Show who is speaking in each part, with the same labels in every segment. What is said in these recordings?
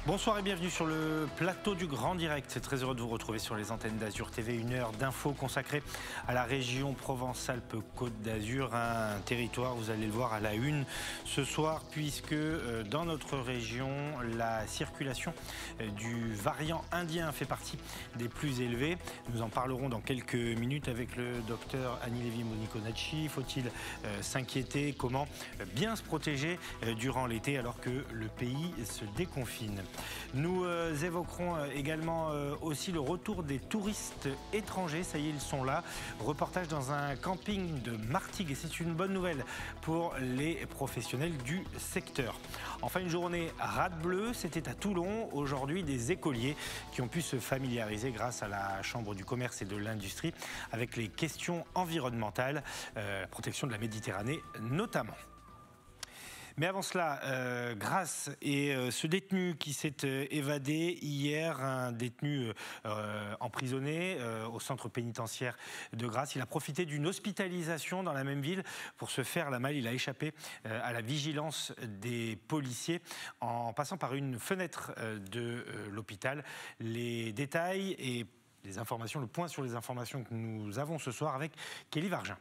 Speaker 1: Bonsoir et bienvenue sur le plateau du Grand Direct. C'est très heureux de vous retrouver sur les antennes d'Azur TV. Une heure d'infos consacrée à la région Provence-Alpes-Côte d'Azur, un territoire, vous allez le voir à la une ce soir, puisque dans notre région, la circulation du variant indien fait partie des plus élevées. Nous en parlerons dans quelques minutes avec le docteur Annie Lévy-Moniconacci. Faut-il s'inquiéter? Comment bien se protéger durant l'été alors que le pays se déconfine? Nous évoquerons également aussi le retour des touristes étrangers. Ça y est, ils sont là. Reportage dans un camping de Martigues et c'est une bonne nouvelle pour les professionnels du secteur. Enfin, une journée rate bleue, c'était à Toulon. Aujourd'hui, des écoliers qui ont pu se familiariser grâce à la Chambre du commerce et de l'industrie avec les questions environnementales, protection de la Méditerranée notamment. Mais avant cela, Grasse et ce détenu qui s'est évadé hier, un détenu emprisonné au centre pénitentiaire de Grasse. Il a profité d'une hospitalisation dans la même ville pour se faire la malle. Il a échappé à la vigilance des policiers en passant par une fenêtre de l'hôpital. Les détails et les informations, le point sur les informations que nous avons ce soir avec Kelly Vargin.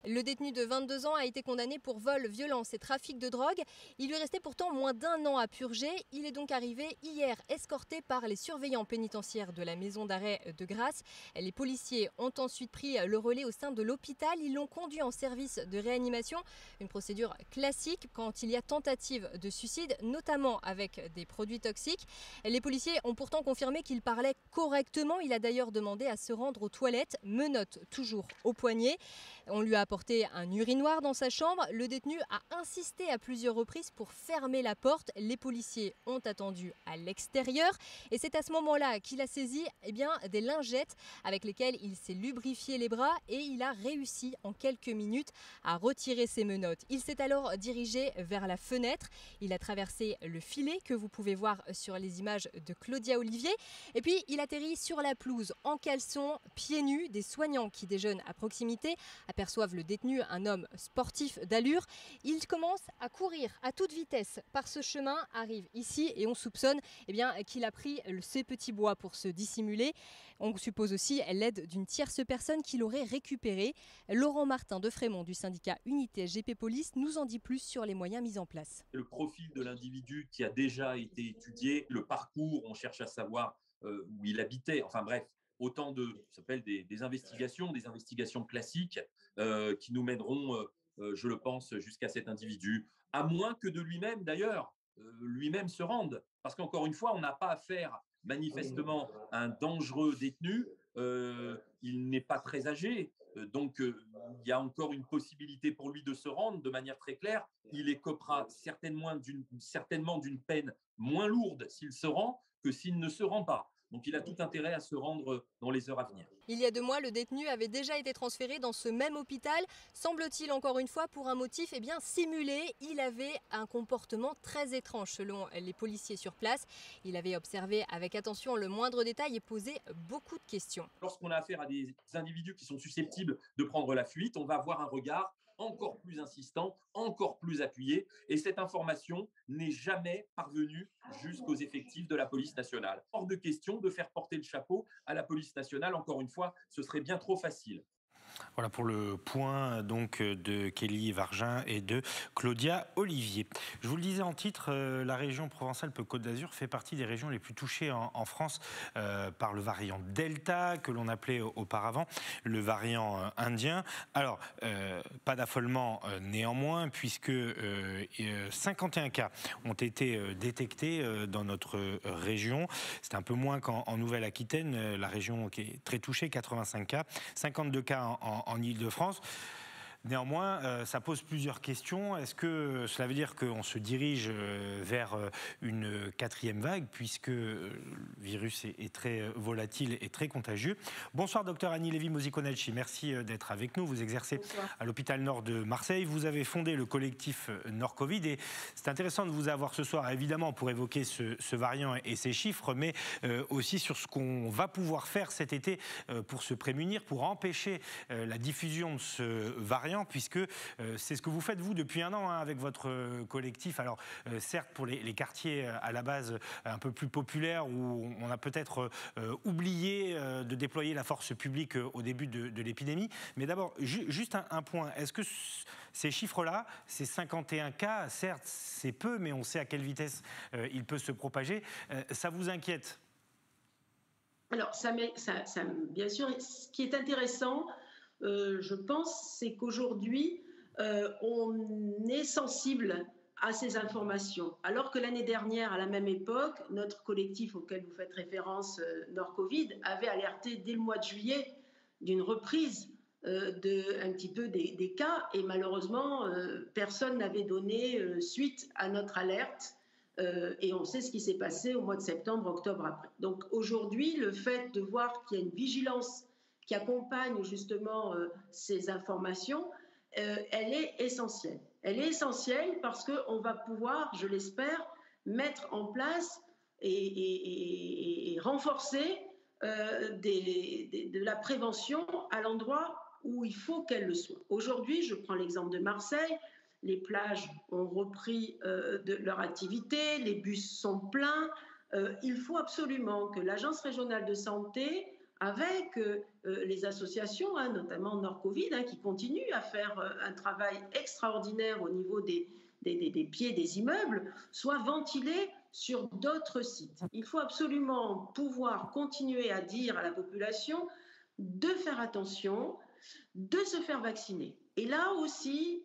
Speaker 2: Le détenu de 22 ans a été condamné pour vol, violence et trafic de drogue. Il lui restait pourtant moins d'1 an à purger. Il est donc arrivé hier escorté par les surveillants pénitentiaires de la maison d'arrêt de Grasse. Les policiers ont ensuite pris le relais au sein de l'hôpital. Ils l'ont conduit en service de réanimation. Une procédure classique quand il y a tentative de suicide, notamment avec des produits toxiques. Les policiers ont pourtant confirmé qu'il parlait correctement. Il a d'ailleurs demandé à se rendre aux toilettes, menottes toujours au poignet. On lui a apporté un urinoir dans sa chambre. Le détenu a insisté à plusieurs reprises pour fermer la porte. Les policiers ont attendu à l'extérieur et c'est à ce moment-là qu'il a saisi des lingettes avec lesquelles il s'est lubrifié les bras et il a réussi en quelques minutes à retirer ses menottes. Il s'est alors dirigé vers la fenêtre. Il a traversé le filet que vous pouvez voir sur les images de Claudia Olivier et puis il atterrit sur la pelouse en caleçon, pieds nus. Des soignants qui déjeunent à proximité aperçoivent le détenu, un homme sportif d'allure. Il commence à courir à toute vitesse par ce chemin, arrive ici et on soupçonne qu'il a pris ces petits bois pour se dissimuler. On suppose aussi l'aide d'une tierce personne qui l'aurait récupéré. Laurent Martin de Frémont du syndicat Unité SGP Police nous en dit plus sur les moyens mis en place.
Speaker 3: Le profil de l'individu qui a déjà été étudié, le parcours, on cherche à savoir où il habitait, enfin bref. Autant ça s'appelle des investigations classiques qui nous mèneront, je le pense, jusqu'à cet individu, à moins que de lui-même, d'ailleurs, lui-même se rende. Parce qu'encore une fois, on n'a pas affaire manifestement à un dangereux détenu. Il n'est pas très âgé, donc il y a encore une possibilité pour lui de se rendre de manière très claire. Il écopera certainement d'une peine moins lourde s'il se rend que s'il ne se rend pas. Donc, il a tout intérêt à se rendre dans les heures à venir.
Speaker 2: Il y a 2 mois, le détenu avait déjà été transféré dans ce même hôpital, semble-t-il encore une fois pour un motif simulé. Il avait un comportement très étrange selon les policiers sur place. Il avait observé avec attention le moindre détail et posé beaucoup de questions.
Speaker 3: Lorsqu'on a affaire à des individus qui sont susceptibles de prendre la fuite, on va avoir un regard encore plus insistant, encore plus appuyé. Et cette information n'est jamais parvenue jusqu'aux effectifs de la police nationale. Hors de question de faire porter le chapeau à la police nationale. Encore une fois, ce serait bien trop facile.
Speaker 1: Voilà pour le point donc de Kelly Vargin et de Claudia Olivier. Je vous le disais en titre, la région Provence-Alpes-Côte d'Azur fait partie des régions les plus touchées en France par le variant Delta, que l'on appelait auparavant le variant indien. Alors, pas d'affolement néanmoins, puisque 51 cas ont été détectés dans notre région. C'est un peu moins qu'en Nouvelle-Aquitaine, la région qui est très touchée, 85 cas, 52 cas en Île-de-France. Néanmoins, ça pose plusieurs questions. Est-ce que cela veut dire qu'on se dirige vers une 4e vague, puisque le virus est très volatile et très contagieux? Bonsoir, docteur Annie Lévy-Moniconacci. Merci d'être avec nous. Vous exercez à l'hôpital Nord de Marseille. Vous avez fondé le collectif Nord Covid. Et c'est intéressant de vous avoir ce soir, évidemment, pour évoquer ce variant et ses chiffres, mais aussi sur ce qu'on va pouvoir faire cet été pour se prémunir, pour empêcher la diffusion de ce variant. variant, puisque c'est ce que vous faites, vous, depuis un an, hein, avec votre collectif. Alors, certes, pour les quartiers à la base un peu plus populaires, où on a peut-être oublié de déployer la force publique au début de l'épidémie. Mais d'abord, juste un point. Est-ce que ces chiffres-là, ces 51 cas, certes, c'est peu, mais on sait à quelle vitesse il peut se propager, ça vous inquiète ?
Speaker 4: Alors, bien sûr, ce qui est intéressant, je pense, c'est qu'aujourd'hui, on est sensible à ces informations. Alors que l'année dernière, à la même époque, notre collectif auquel vous faites référence, Nord Covid, avait alerté dès le mois de juillet d'une reprise un petit peu des cas, et malheureusement, personne n'avait donné suite à notre alerte. Et on sait ce qui s'est passé au mois de septembre, octobre après. Donc aujourd'hui, le fait de voir qu'il y a une vigilance qui accompagne justement ces informations, elle est essentielle. Elle est essentielle parce qu'on va pouvoir, je l'espère, mettre en place et renforcer de la prévention à l'endroit où il faut qu'elle le soit. Aujourd'hui, je prends l'exemple de Marseille, les plages ont repris de leur activité, les bus sont pleins. Il faut absolument que l'Agence régionale de santé, avec les associations, hein, notamment Nord Covid, hein, qui continuent à faire un travail extraordinaire au niveau des pieds des immeubles, soit ventilés sur d'autres sites. Il faut absolument pouvoir continuer à dire à la population de faire attention, de se faire vacciner. Et là aussi,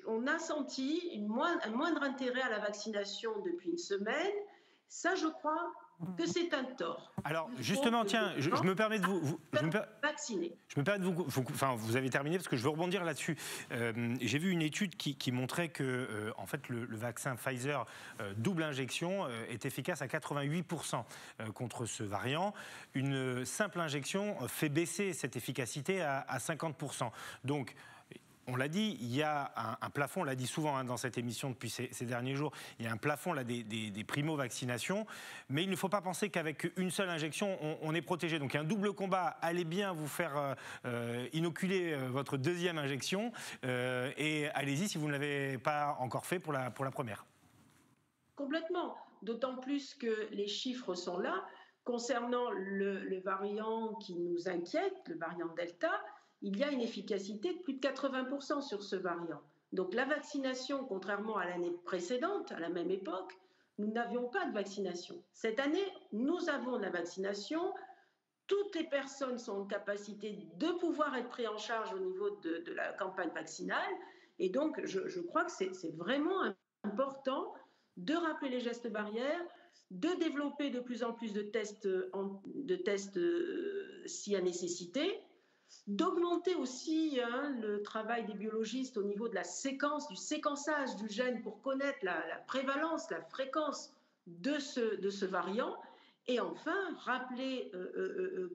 Speaker 4: on a senti un moindre intérêt à la vaccination depuis une semaine. Ça, je crois que c'est un tort.
Speaker 1: Alors, justement, tiens, je me permets de vous
Speaker 4: vacciner.
Speaker 1: Je me permets de vous avez terminé parce que je veux rebondir là-dessus. J'ai vu une étude qui montrait que, en fait, le vaccin Pfizer double injection est efficace à 88% contre ce variant. Une simple injection fait baisser cette efficacité à 50%. Donc, on l'a dit, il y a un plafond, on l'a dit souvent hein, dans cette émission depuis ces derniers jours, il y a un plafond là, des primo-vaccinations, mais il ne faut pas penser qu'avec une seule injection, on est protégé. Donc il y a un double combat, allez bien vous faire inoculer votre deuxième injection et allez-y si vous ne l'avez pas encore fait pour la première.
Speaker 4: Complètement, d'autant plus que les chiffres sont là. Concernant le variant qui nous inquiète, le variant Delta, il y a une efficacité de plus de 80% sur ce variant. Donc la vaccination, contrairement à l'année précédente, à la même époque, nous n'avions pas de vaccination. Cette année, nous avons de la vaccination. Toutes les personnes sont en capacité de pouvoir être prises en charge au niveau de la campagne vaccinale. Et donc, je crois que c'est vraiment important de rappeler les gestes barrières, de développer de plus en plus de tests s'il y a nécessité, d'augmenter aussi le travail des biologistes au niveau de la séquence, du séquençage du gène pour connaître la prévalence, la fréquence de ce variant. Et enfin, rappeler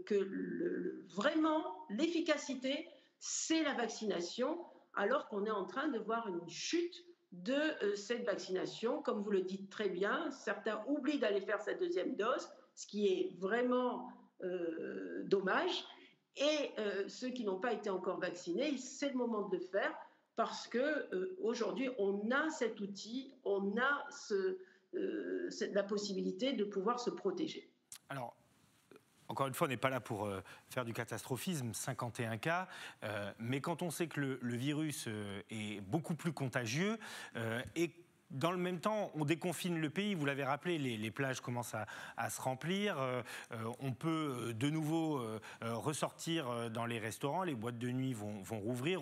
Speaker 4: que vraiment l'efficacité, c'est la vaccination, alors qu'on est en train de voir une chute de cette vaccination. Comme vous le dites très bien, certains oublient d'aller faire sa deuxième dose, ce qui est vraiment dommage. Et ceux qui n'ont pas été encore vaccinés, c'est le moment de le faire parce qu'aujourd'hui, on a cet outil, on a la possibilité de pouvoir se protéger.
Speaker 1: Alors, encore une fois, on n'est pas là pour faire du catastrophisme, 51 cas, mais quand on sait que le virus est beaucoup plus contagieux et dans le même temps, on déconfine le pays, vous l'avez rappelé, les plages commencent à se remplir, on peut de nouveau ressortir dans les restaurants, les boîtes de nuit vont rouvrir,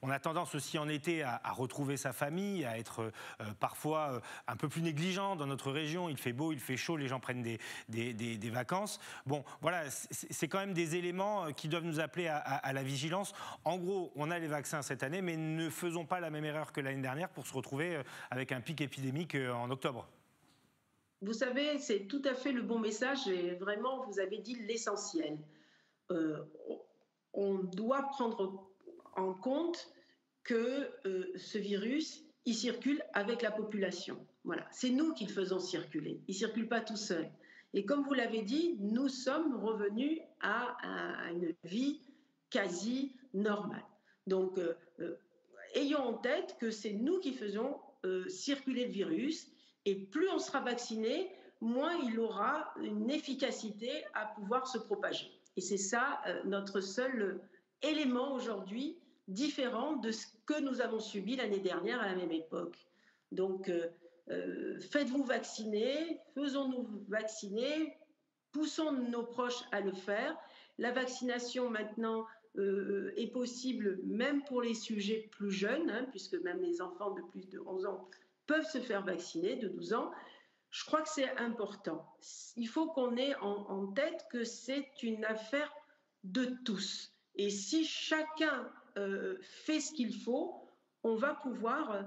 Speaker 1: on a tendance aussi en été à retrouver sa famille, à être parfois un peu plus négligent dans notre région, il fait beau, il fait chaud, les gens prennent des vacances. Bon, voilà, c'est quand même des éléments qui doivent nous appeler à la vigilance. En gros, on a les vaccins cette année, mais ne faisons pas la même erreur que l'année dernière pour se retrouver avec un pic épidémique en octobre.
Speaker 4: Vous savez, c'est tout à fait le bon message et vraiment, vous avez dit l'essentiel. On doit prendre en compte que ce virus, il circule avec la population. Voilà, c'est nous qui le faisons circuler. Il ne circule pas tout seul. Et comme vous l'avez dit, nous sommes revenus à une vie quasi normale. Donc, ayons en tête que c'est nous qui faisons circuler le virus, et plus on sera vacciné, moins il aura une efficacité à pouvoir se propager. Et c'est ça notre seul élément aujourd'hui différent de ce que nous avons subi l'année dernière à la même époque. Donc, faites-vous vacciner, faisons-nous vacciner, poussons nos proches à le faire. La vaccination maintenant est possible même pour les sujets plus jeunes, hein, puisque même les enfants de plus de 11 ans peuvent se faire vacciner, de 12 ans. Je crois que c'est important. Il faut qu'on ait en tête que c'est une affaire de tous. Et si chacun fait ce qu'il faut, on va pouvoir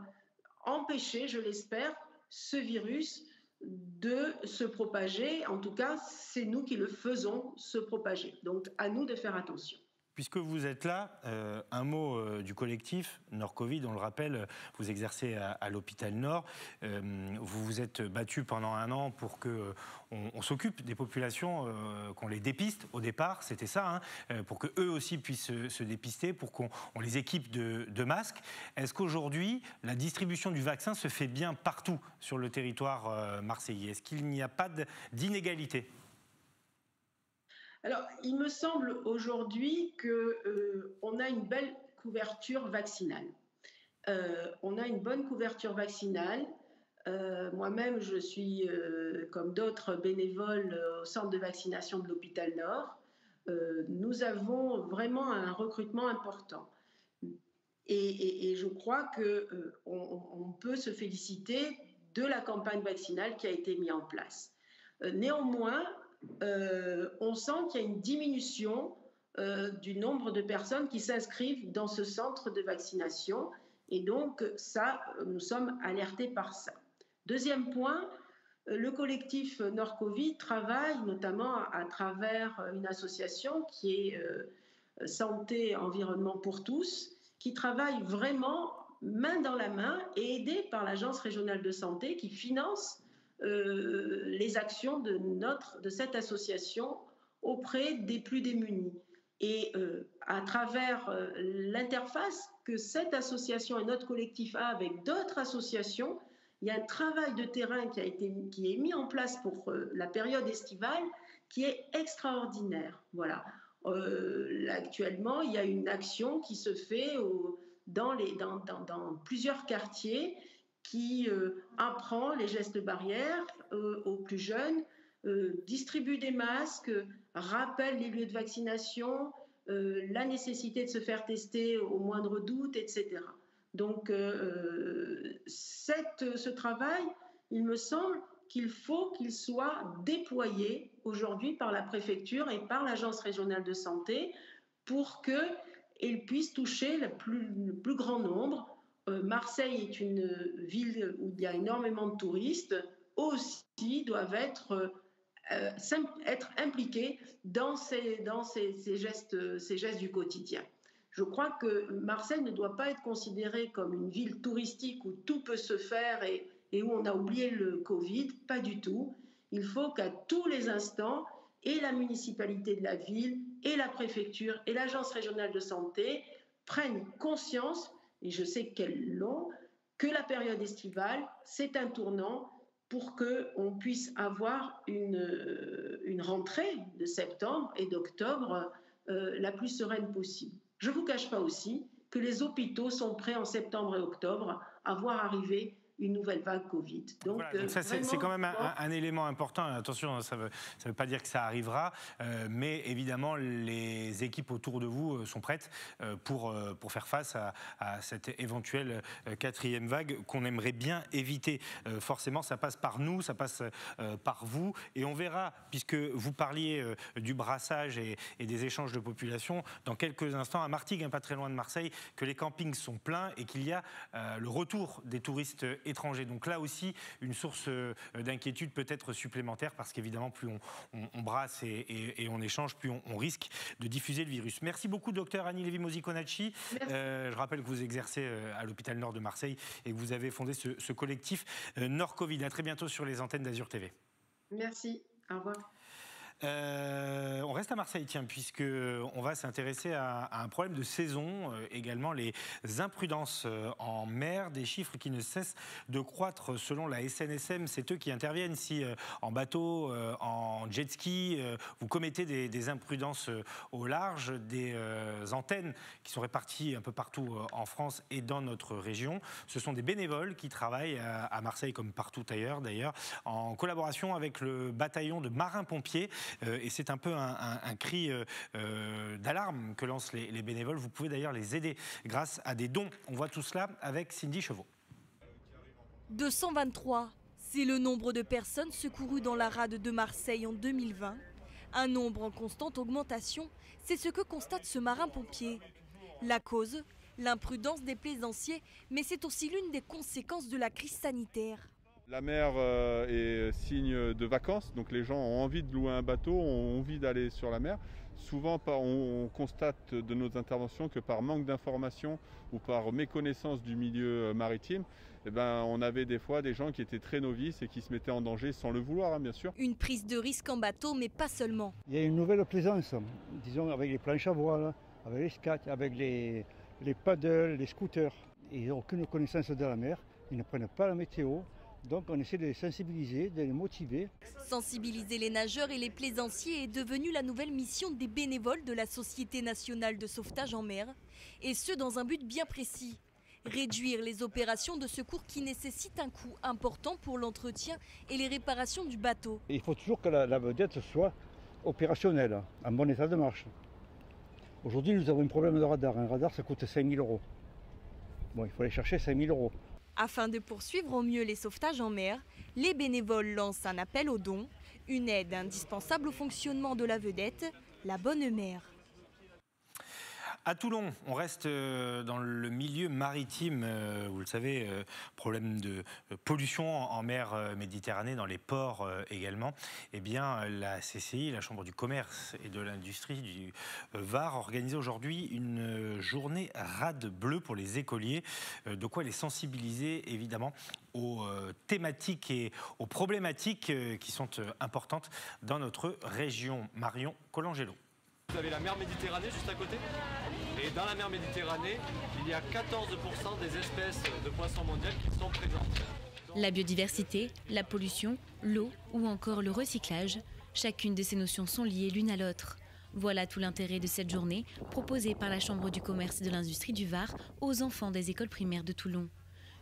Speaker 4: empêcher, je l'espère, ce virus de se propager. En tout cas, c'est nous qui le faisons se propager. Donc, à nous de faire attention.
Speaker 1: Puisque vous êtes là, un mot du collectif Nord Covid, on le rappelle, vous exercez à l'hôpital Nord. Vous vous êtes battu pendant 1 an pour qu'on s'occupe des populations, qu'on les dépiste au départ, c'était ça, hein, pour qu'eux aussi puissent se dépister, pour qu'on les équipe de masques. Est-ce qu'aujourd'hui, la distribution du vaccin se fait bien partout sur le territoire marseillais? Est-ce qu'il n'y a pas d'inégalité?
Speaker 4: Alors, il me semble aujourd'hui qu'on a une belle couverture vaccinale. On a une bonne couverture vaccinale. Moi-même, je suis, comme d'autres bénévoles, au centre de vaccination de l'hôpital Nord. Nous avons vraiment un recrutement important. Et je crois qu'on peut se féliciter de la campagne vaccinale qui a été mise en place. Néanmoins, on sent qu'il y a une diminution du nombre de personnes qui s'inscrivent dans ce centre de vaccination, et donc ça, nous sommes alertés par ça. Deuxième point, le collectif Nord Covid travaille notamment à travers une association qui est Santé Environnement pour tous, qui travaille vraiment main dans la main et aidée par l'Agence régionale de santé qui finance les actions de cette association auprès des plus démunis. Et à travers l'interface que cette association et notre collectif a avec d'autres associations, il y a un travail de terrain qui est mis en place pour la période estivale qui est extraordinaire. Voilà. Actuellement, il y a une action qui se fait dans plusieurs quartiers qui apprend les gestes barrières aux plus jeunes, distribue des masques, rappelle les lieux de vaccination, la nécessité de se faire tester au moindre doute, etc. Donc, ce travail, il me semble qu'il faut qu'il soit déployé aujourd'hui par la préfecture et par l'Agence régionale de santé pour qu'il puisse toucher le plus grand nombre. Marseille est une ville où il y a énormément de touristes, aussi doivent être impliqués dans ces gestes du quotidien. Je crois que Marseille ne doit pas être considérée comme une ville touristique où tout peut se faire et où on a oublié le Covid, pas du tout. Il faut qu'à tous les instants, et la municipalité de la ville, et la préfecture, et l'Agence régionale de santé prennent conscience, et je sais qu'elles l'ont, que la période estivale, c'est un tournant pour qu'on puisse avoir une rentrée de septembre et d'octobre la plus sereine possible. Je ne vous cache pas aussi que les hôpitaux sont prêts en septembre et octobre à voir arriver une nouvelle vague Covid.
Speaker 1: Donc, voilà, donc ça, c'est quand même un élément important. Attention, ça veut pas dire que ça arrivera, mais évidemment, les équipes autour de vous sont prêtes pour faire face à cette éventuelle 4e vague qu'on aimerait bien éviter. Forcément, ça passe par nous, ça passe par vous, et on verra, puisque vous parliez du brassage et des échanges de population, dans quelques instants, à Martigues, pas très loin de Marseille, que les campings sont pleins et qu'il y a le retour des touristes étrangers. Donc là aussi, une source d'inquiétude peut-être supplémentaire parce qu'évidemment, plus on brasse et on échange, plus on risque de diffuser le virus. Merci beaucoup, docteur Annie Lévy-Mosiconacci. Je rappelle que vous exercez à l'hôpital Nord de Marseille et que vous avez fondé ce collectif Nord Covid. À très bientôt sur les antennes d'Azur TV.
Speaker 4: Merci. Au revoir.
Speaker 1: On reste à Marseille, tiens, puisque on va s'intéresser à un problème de saison, également les imprudences en mer, des chiffres qui ne cessent de croître selon la SNSM. C'est eux qui interviennent si en bateau, en jet ski, vous commettez des imprudences au large, des antennes qui sont réparties un peu partout en France et dans notre région. Ce sont des bénévoles qui travaillent à Marseille comme partout ailleurs d'ailleurs, en collaboration avec le bataillon de marins-pompiers. Et c'est un peu un cri d'alarme que lancent les bénévoles. Vous pouvez d'ailleurs les aider grâce à des dons. On voit tout cela avec Cindy Chevaux.
Speaker 5: 223, c'est le nombre de personnes secourues dans la rade de Marseille en 2020. Un nombre en constante augmentation, c'est ce que constate ce marin-pompier. La cause, l'imprudence des plaisanciers, mais c'est aussi l'une des conséquences de la crise sanitaire.
Speaker 6: La mer est signe de vacances, donc les gens ont envie de louer un bateau, ont envie d'aller sur la mer. Souvent, on constate de nos interventions que par manque d'information ou par méconnaissance du milieu maritime, on avait des fois des gens qui étaient très novices et qui se mettaient en danger sans le vouloir, bien sûr.
Speaker 5: Une prise de risque en bateau, mais pas seulement.
Speaker 7: Il y a une nouvelle plaisance, disons avec les planches à voile, avec les skats, avec les paddles, les scooters. Ils n'ont aucune connaissance de la mer, ils ne prennent pas la météo. Donc on essaie de les sensibiliser, de les motiver.
Speaker 5: Sensibiliser les nageurs et les plaisanciers est devenue la nouvelle mission des bénévoles de la Société nationale de sauvetage en mer. Et ce, dans un but bien précis. Réduire les opérations de secours qui nécessitent un coût important pour l'entretien et les réparations du bateau.
Speaker 7: Il faut toujours que la vedette soit opérationnelle, en bon état de marche. Aujourd'hui, nous avons un problème de radar. Un radar, ça coûte 5 000 €. Bon, il faut aller chercher 5 000 €.
Speaker 5: Afin de poursuivre au mieux les sauvetages en mer, les bénévoles lancent un appel aux dons, une aide indispensable au fonctionnement de la vedette, la bonne mer.
Speaker 1: À Toulon, on reste dans le milieu maritime, vous le savez, problème de pollution en mer Méditerranée, dans les ports également. Eh bien, la CCI, la Chambre du commerce et de l'industrie du Var, organise aujourd'hui une journée rade bleue pour les écoliers. De quoi les sensibiliser, évidemment, aux thématiques et aux problématiques qui sont importantes dans notre région. Marion Colangelo.
Speaker 8: Vous avez la mer Méditerranée juste à côté. Et dans la mer Méditerranée, il y a 14% des espèces de poissons mondiales qui sont présentes.
Speaker 9: La biodiversité, la pollution, l'eau ou encore le recyclage, chacune de ces notions sont liées l'une à l'autre. Voilà tout l'intérêt de cette journée proposée par la Chambre du commerce et de l'industrie du Var aux enfants des écoles primaires de Toulon.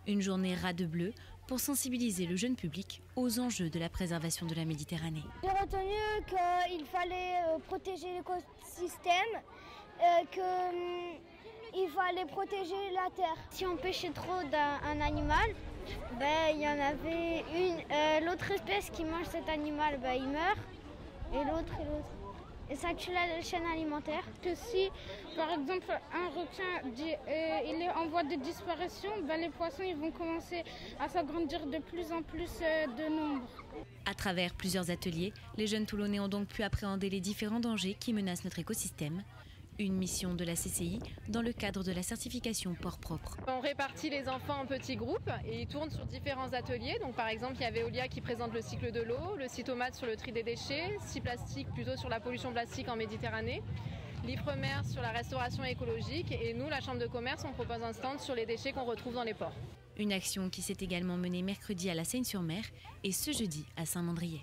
Speaker 9: Une journée rade bleue pour sensibiliser le jeune public aux enjeux de la préservation de la Méditerranée.
Speaker 10: J'ai retenu qu'il fallait protéger l'écosystème, qu'il fallait protéger la terre. Si on pêchait trop d'un animal, il y en avait l'autre espèce qui mange cet animal, il meurt, et l'autre. Et ça tue la chaîne alimentaire.
Speaker 11: Que si, par exemple, un requin il est en voie de disparition, les poissons ils vont commencer à s'agrandir de plus en plus de nombre.
Speaker 9: À travers plusieurs ateliers, les jeunes Toulonnais ont donc pu appréhender les différents dangers qui menacent notre écosystème. Une mission de la CCI dans le cadre de la certification port propre.
Speaker 12: On répartit les enfants en petits groupes et ils tournent sur différents ateliers. Donc par exemple, il y avait Olia qui présente le cycle de l'eau, le Cytomate sur le tri des déchets, Cyplastique plutôt sur la pollution plastique en Méditerranée, l'Ifremer sur la restauration écologique et nous, la Chambre de commerce, on propose un stand sur les déchets qu'on retrouve dans les ports.
Speaker 9: Une action qui s'est également menée mercredi à la Seyne-sur-Mer et ce jeudi à Saint-Mandrier.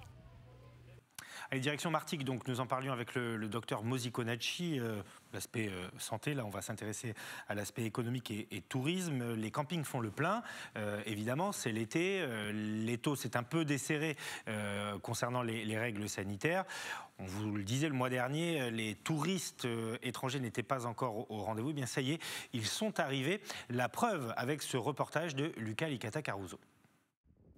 Speaker 1: Allez, direction Martigues, donc nous en parlions avec le docteur Mosi-Konatchi. L'aspect santé, là on va s'intéresser à l'aspect économique et tourisme. Les campings font le plein, évidemment, c'est l'été. L'étau s'est un peu desserré concernant les règles sanitaires. On vous le disait le mois dernier, les touristes étrangers n'étaient pas encore au rendez-vous. Eh bien ça y est, ils sont arrivés. La preuve avec ce reportage de Lucas Licata-Caruso.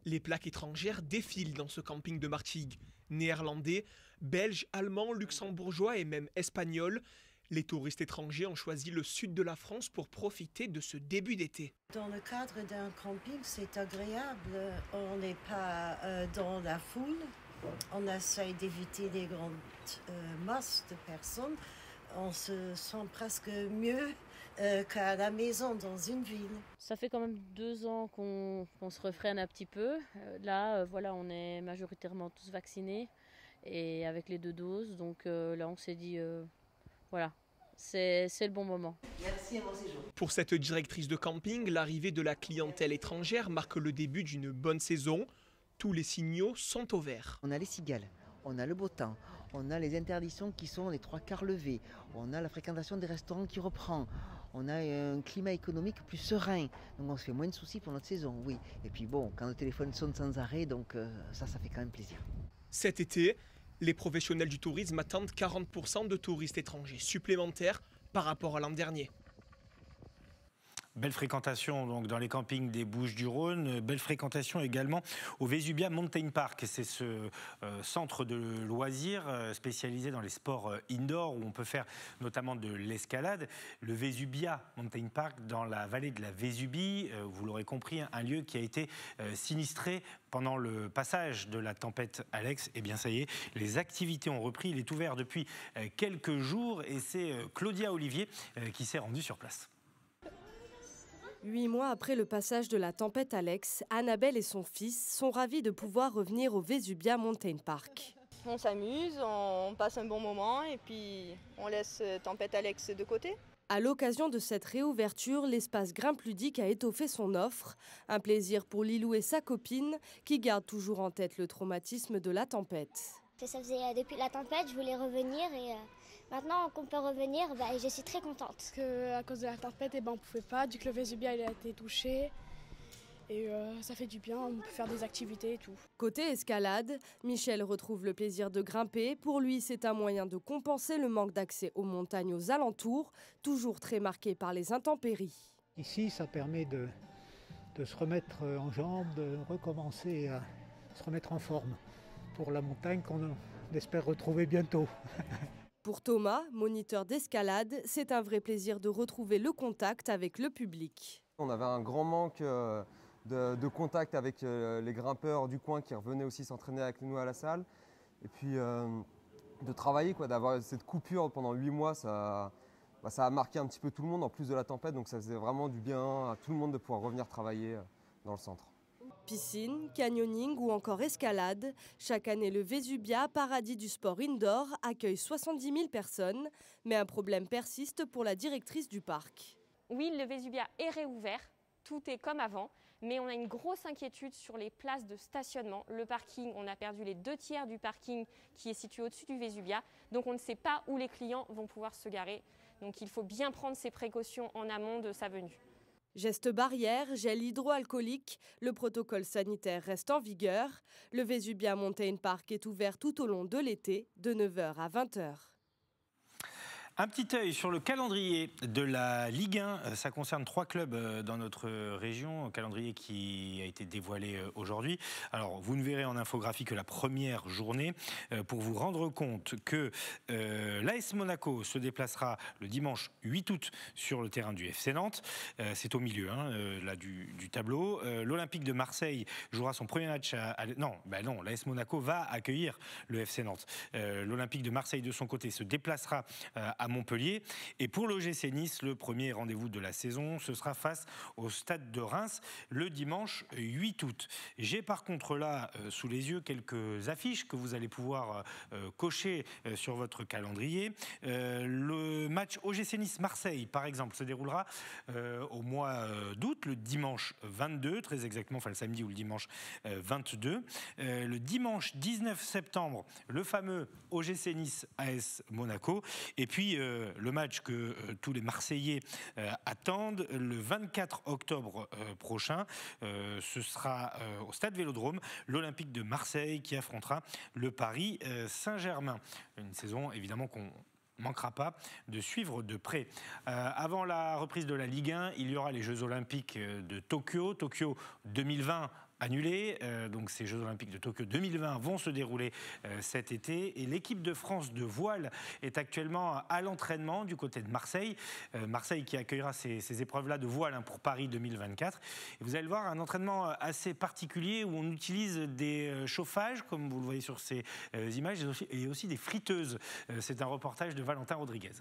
Speaker 13: Les plaques étrangères défilent dans ce camping de Martigues. Néerlandais, belges, allemands, luxembourgeois et même espagnols. Les touristes étrangers ont choisi le sud de la France pour profiter de ce début d'été.
Speaker 14: Dans le cadre d'un camping, c'est agréable. On n'est pas dans la foule. On essaie d'éviter les grandes masses de personnes. On se sent presque mieux qu'à la maison dans une ville.
Speaker 15: Ça fait quand même 2 ans qu'on se refrène un petit peu. Là, voilà, on est majoritairement tous vaccinés et avec les 2 doses. Donc là, on s'est dit, voilà, c'est le bon moment.
Speaker 16: Merci, à mon séjour.
Speaker 13: Pour cette directrice de camping, l'arrivée de la clientèle étrangère marque le début d'une bonne saison. Tous les signaux sont au vert.
Speaker 16: On a les cigales, on a le beau temps, on a les interdictions qui sont les 3/4 levées, on a la fréquentation des restaurants qui reprend, on a un climat économique plus serein, donc on se fait moins de soucis pour notre saison, oui. Et puis bon, quand le téléphone sonne sans arrêt, donc ça fait quand même plaisir.
Speaker 13: Cet été, les professionnels du tourisme attendent 40% de touristes étrangers supplémentaires par rapport à l'an dernier.
Speaker 1: Belle fréquentation donc dans les campings des Bouches-du-Rhône, belle fréquentation également au Vesubia Mountain Park. C'est ce centre de loisirs spécialisé dans les sports indoor où on peut faire notamment de l'escalade. Le Vesubia Mountain Park dans la vallée de la Vésubie, vous l'aurez compris, un lieu qui a été sinistré pendant le passage de la tempête Alex. Et bien ça y est, les activités ont repris. Il est ouvert depuis quelques jours et c'est Claudia Olivier qui s'est rendue sur place.
Speaker 17: 8 mois après le passage de la tempête Alex, Annabelle et son fils sont ravis de pouvoir revenir au Vesubia Mountain Park.
Speaker 18: On s'amuse, on passe un bon moment et puis on laisse tempête Alex de côté.
Speaker 17: À l'occasion de cette réouverture, l'espace Grimpe Ludique a étoffé son offre. Un plaisir pour Lilou et sa copine qui gardent toujours en tête le traumatisme de la tempête.
Speaker 10: Ça faisait depuis la tempête, je voulais revenir et maintenant qu'on peut revenir, je suis très contente.
Speaker 19: Parce qu'à cause de la tempête, on ne pouvait pas, du coup le Vesubia il a été touché. Et ça fait du bien, on peut faire des activités et tout.
Speaker 17: Côté escalade, Michel retrouve le plaisir de grimper. Pour lui, c'est un moyen de compenser le manque d'accès aux montagnes aux alentours, toujours très marqué par les intempéries.
Speaker 20: Ici, ça permet de se remettre en jambes, de recommencer à se remettre en forme pour la montagne qu'on espère retrouver bientôt.
Speaker 17: Pour Thomas, moniteur d'escalade, c'est un vrai plaisir de retrouver le contact avec le public.
Speaker 21: On avait un grand manque de contact avec les grimpeurs du coin qui revenaient aussi s'entraîner avec nous à la salle. Et puis de travailler, d'avoir cette coupure pendant 8 mois, ça a marqué un petit peu tout le monde en plus de la tempête. Donc ça faisait vraiment du bien à tout le monde de pouvoir revenir travailler dans le centre.
Speaker 17: Piscine, canyoning ou encore escalade, chaque année le Vesubia, paradis du sport indoor, accueille 70 000 personnes. Mais un problème persiste pour la directrice du parc.
Speaker 22: Oui, le Vesubia est réouvert, tout est comme avant, mais on a une grosse inquiétude sur les places de stationnement. Le parking, on a perdu les 2/3 du parking qui est situé au-dessus du Vesubia, donc on ne sait pas où les clients vont pouvoir se garer. Donc il faut bien prendre ses précautions en amont de sa venue.
Speaker 17: Gestes barrières, gel hydroalcoolique, le protocole sanitaire reste en vigueur. Le Vesubia Mountain Park est ouvert tout au long de l'été, de 9h à 20h.
Speaker 1: Un petit œil sur le calendrier de la Ligue 1. Ça concerne 3 clubs dans notre région. Un calendrier qui a été dévoilé aujourd'hui. Alors, vous ne verrez en infographie que la première journée. Pour vous rendre compte que l'AS Monaco se déplacera le dimanche 8 août sur le terrain du FC Nantes. C'est au milieu là, du tableau. L'Olympique de Marseille jouera son premier match non, l'AS Monaco va accueillir le FC Nantes. L'Olympique de Marseille, de son côté, se déplacera à Montpellier. Et pour l'OGC Nice, le premier rendez-vous de la saison, ce sera face au Stade de Reims le dimanche 8 août. J'ai par contre là, sous les yeux, quelques affiches que vous allez pouvoir cocher sur votre calendrier. Le match OGC Nice-Marseille, par exemple, se déroulera au mois d'août, le dimanche 22, très exactement, enfin le samedi ou le dimanche 22. Le dimanche 19 septembre, le fameux OGC Nice AS Monaco. Et puis le match que tous les Marseillais attendent, le 24 octobre prochain, ce sera au Stade Vélodrome, l'Olympique de Marseille qui affrontera le Paris Saint-Germain. Une saison évidemment qu'on manquera pas de suivre de près. Avant la reprise de la Ligue 1, il y aura les Jeux Olympiques de Tokyo. Tokyo 2020 annulés. Donc ces Jeux Olympiques de Tokyo 2020 vont se dérouler cet été. Et l'équipe de France de voile est actuellement à l'entraînement du côté de Marseille. Marseille qui accueillera ces épreuves-là de voile pour Paris 2024. Et vous allez le voir, un entraînement assez particulier où on utilise des chauffages, comme vous le voyez sur ces images, et aussi des friteuses. C'est un reportage de Valentin Rodriguez.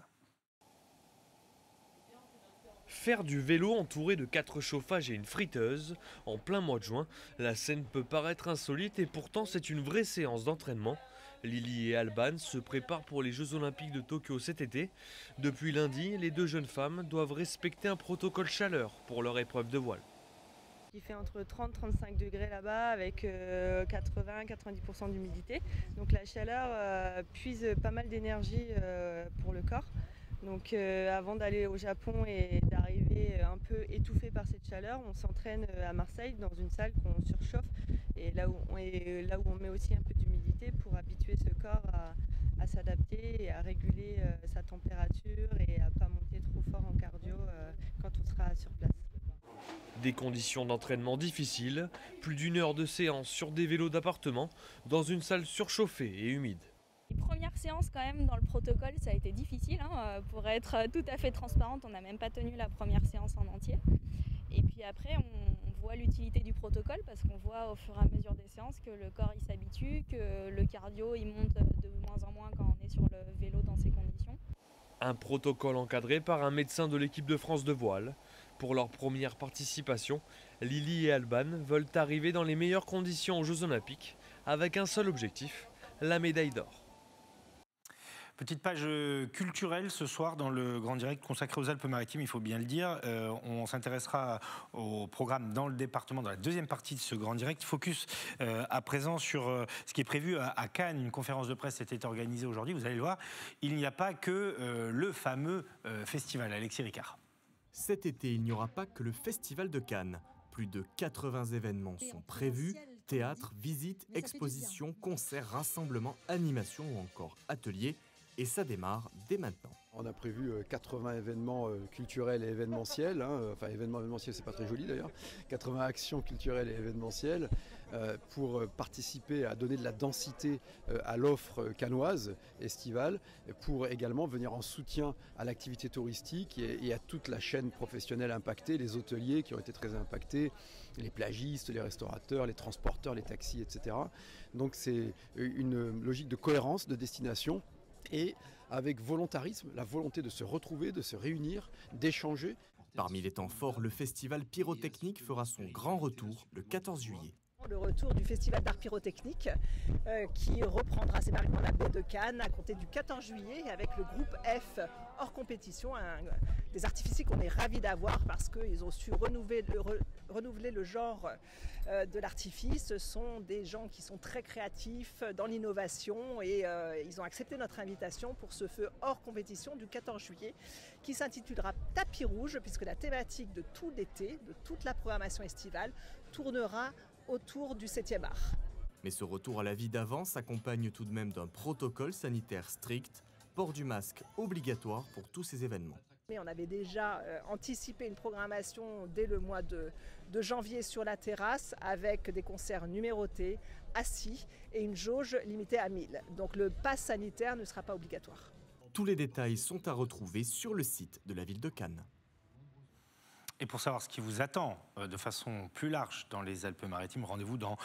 Speaker 23: Faire du vélo entouré de 4 chauffages et une friteuse, en plein mois de juin, la scène peut paraître insolite et pourtant c'est une vraie séance d'entraînement. Lily et Alban se préparent pour les Jeux Olympiques de Tokyo cet été. Depuis lundi, les deux jeunes femmes doivent respecter un protocole chaleur pour leur épreuve de voile.
Speaker 2: Il fait entre 30-35 degrés là-bas avec 80-90% d'humidité. Donc la chaleur puise pas mal d'énergie pour le corps. Donc avant d'aller au Japon et d'arriver un peu étouffé par cette chaleur, on s'entraîne à Marseille dans une salle qu'on surchauffe et là où on met aussi un peu d'humidité pour habituer ce corps à s'adapter et à réguler sa température et à pas monter trop fort en cardio quand on sera sur place.
Speaker 23: Des conditions d'entraînement difficiles, plus d'1 heure de séance sur des vélos d'appartement dans une salle surchauffée et humide.
Speaker 3: Les premières séances quand même dans le protocole ça a été difficile, pour être tout à fait transparente, on n'a même pas tenu la première séance en entier. Et puis après on voit l'utilité du protocole parce qu'on voit au fur et à mesure des séances que le corps il s'habitue, que le cardio il monte de moins en moins quand on est sur le vélo dans ces conditions.
Speaker 23: Un protocole encadré par un médecin de l'équipe de France de voile. Pour leur première participation, Lily et Alban veulent arriver dans les meilleures conditions aux Jeux Olympiques avec un seul objectif, la médaille d'or.
Speaker 1: Petite page culturelle ce soir dans le Grand Direct consacré aux Alpes-Maritimes, il faut bien le dire. On s'intéressera au programme dans le département, dans la deuxième partie de ce Grand Direct. Focus à présent sur ce qui est prévu à Cannes. Une conférence de presse était organisée aujourd'hui, vous allez le voir. Il n'y a pas que le fameux festival. Alexis Ricard.
Speaker 4: Cet été, il n'y aura pas que le Festival de Cannes. Plus de 80 événements sont prévus. Théâtre, visites, expositions, concerts, rassemblements, animations ou encore ateliers. Et ça démarre dès maintenant.
Speaker 24: On a prévu 80 événements culturels et événementiels. Enfin, événementiels, c'est pas très joli d'ailleurs. 80 actions culturelles et événementielles pour participer à donner de la densité à l'offre cannoise estivale, pour également venir en soutien à l'activité touristique et à toute la chaîne professionnelle impactée, les hôteliers qui ont été très impactés, les plagistes, les restaurateurs, les transporteurs, les taxis, etc. Donc c'est une logique de cohérence, de destination. Et avec volontarisme, la volonté de se retrouver, de se réunir, d'échanger.
Speaker 4: Parmi les temps forts, le festival pyrotechnique fera son grand retour le 14 juillet.
Speaker 25: Le retour du festival d'art pyrotechnique qui reprendra ses marques dans la baie de Cannes à compter du 14 juillet avec le groupe F hors compétition, des artificiers qu'on est ravis d'avoir parce qu'ils ont su renouveler le genre de l'artifice. Ce sont des gens qui sont très créatifs dans l'innovation et ils ont accepté notre invitation pour ce feu hors compétition du 14 juillet qui s'intitulera Tapis rouge puisque la thématique de tout l'été, de toute la programmation estivale tournera autour du 7e art.
Speaker 4: Mais ce retour à la vie d'avant s'accompagne tout de même d'un protocole sanitaire strict, port du masque obligatoire pour tous ces événements.
Speaker 25: Mais on avait déjà anticipé une programmation dès le mois de janvier sur la terrasse avec des concerts numérotés, assis et une jauge limitée à 1000. Donc le pass sanitaire ne sera pas obligatoire.
Speaker 4: Tous les détails sont à retrouver sur le site de la ville de Cannes.
Speaker 1: Et pour savoir ce qui vous attend de façon plus large dans les Alpes-Maritimes, rendez-vous dans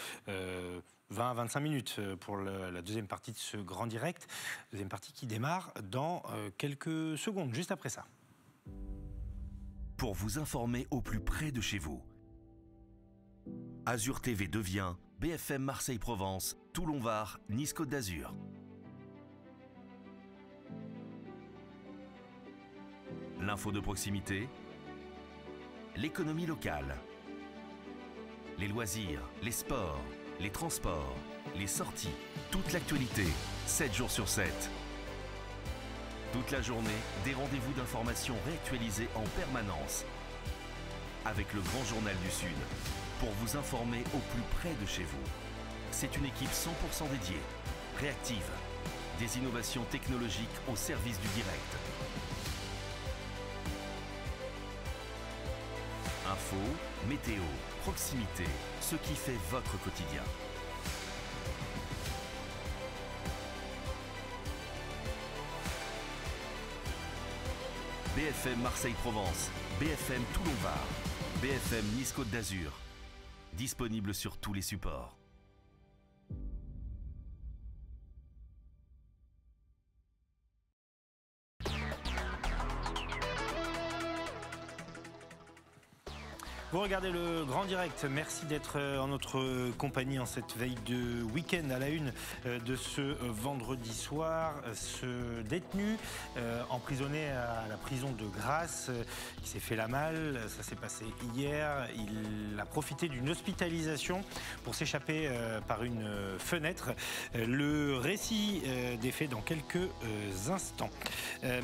Speaker 1: 20-25 minutes pour la deuxième partie de ce Grand Direct. Deuxième partie qui démarre dans quelques secondes, juste après ça.
Speaker 26: Pour vous informer au plus près de chez vous, Azur TV devient BFM Marseille-Provence, Toulon-Var, Nice-Côte d'Azur. L'info de proximité, l'économie locale, les loisirs, les sports, les transports, les sorties, toute l'actualité, 7 jours sur 7. Toute la journée, des rendez-vous d'information réactualisés en permanence. Avec le Grand Journal du Sud, pour vous informer au plus près de chez vous. C'est une équipe 100% dédiée, réactive, des innovations technologiques au service du direct. Info, météo, proximité, ce qui fait votre quotidien. BFM Marseille-Provence, BFM Toulon-Var, BFM Nice-Côte d'Azur. Disponible sur tous les supports.
Speaker 1: Vous regardez le Grand Direct, merci d'être en notre compagnie en cette veille de week-end à la une de ce vendredi soir. Ce détenu emprisonné à la prison de Grasse qui s'est fait la malle, ça s'est passé hier. Il a profité d'une hospitalisation pour s'échapper par une fenêtre. Le récit des faits dans quelques instants.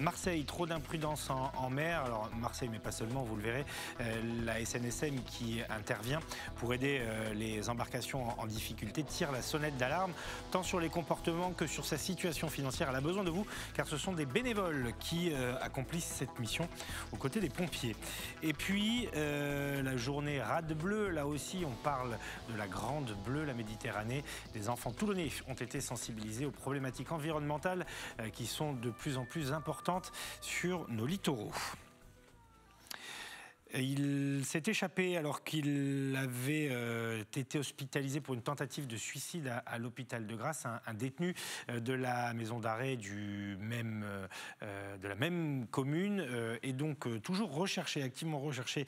Speaker 1: Marseille, trop d'imprudence en mer. Alors Marseille, mais pas seulement, vous le verrez. La SNSM qui intervient pour aider les embarcations en difficulté tire la sonnette d'alarme tant sur les comportements que sur sa situation financière. Elle a besoin de vous car ce sont des bénévoles qui accomplissent cette mission aux côtés des pompiers. Et puis la journée Rade Bleue, là aussi on parle de la Grande Bleue, la Méditerranée. Des enfants toulonnais ont été sensibilisés aux problématiques environnementales qui sont de plus en plus importantes sur nos littoraux. Il s'est échappé alors qu'il avait été hospitalisé pour une tentative de suicide à l'hôpital de Grasse, un détenu de la maison d'arrêt de la même commune est donc toujours recherché, activement recherché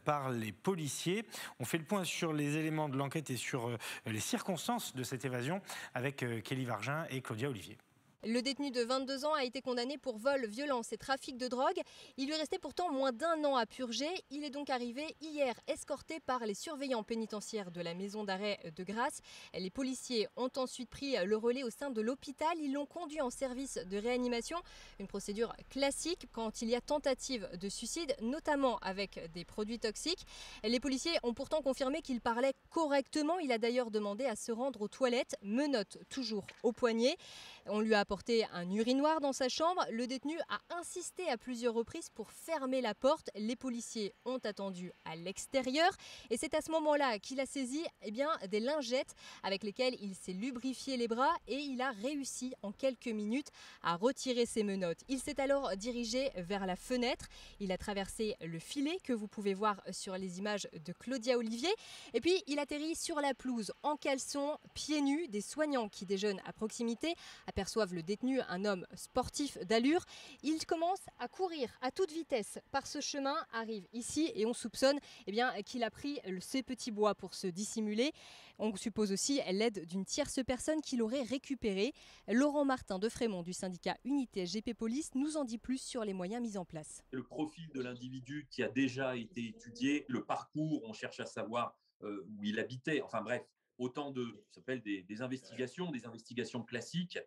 Speaker 1: par les policiers. On fait le point sur les éléments de l'enquête et sur les circonstances de cette évasion avec Kelly Vargin et Claudia Olivier.
Speaker 5: Le détenu de 22 ans a été condamné pour vol, violence et trafic de drogue. Il lui restait pourtant moins d'1 an à purger. Il est donc arrivé hier escorté par les surveillants pénitentiaires de la maison d'arrêt de Grasse. Les policiers ont ensuite pris le relais au sein de l'hôpital. Ils l'ont conduit en service de réanimation. Une procédure classique quand il y a tentative de suicide, notamment avec des produits toxiques. Les policiers ont pourtant confirmé qu'il parlait correctement. Il a d'ailleurs demandé à se rendre aux toilettes, menottes toujours au poignet. On lui a apporté un urinoir dans sa chambre. Le détenu a insisté à plusieurs reprises pour fermer la porte. Les policiers ont attendu à l'extérieur et c'est à ce moment-là qu'il a saisi des lingettes avec lesquelles il s'est lubrifié les bras et il a réussi en quelques minutes à retirer ses menottes. Il s'est alors dirigé vers la fenêtre. Il a traversé le filet que vous pouvez voir sur les images de Claudia Olivier et puis il atterrit sur la pelouse en caleçon, pieds nus. Des soignants qui déjeunent à proximité aperçoivent le détenu, un homme sportif d'allure. Il commence à courir à toute vitesse par ce chemin, arrive ici et on soupçonne qu'il a pris ses petits bois pour se dissimuler. On suppose aussi l'aide d'une tierce personne qui l'aurait récupéré. Laurent Martin de Frémont du syndicat Unité SGP Police nous en dit plus sur les moyens mis en place.
Speaker 6: Le profil de l'individu qui a déjà été étudié, le parcours, on cherche à savoir où il habitait, enfin bref. Autant ça s'appelle des investigations classiques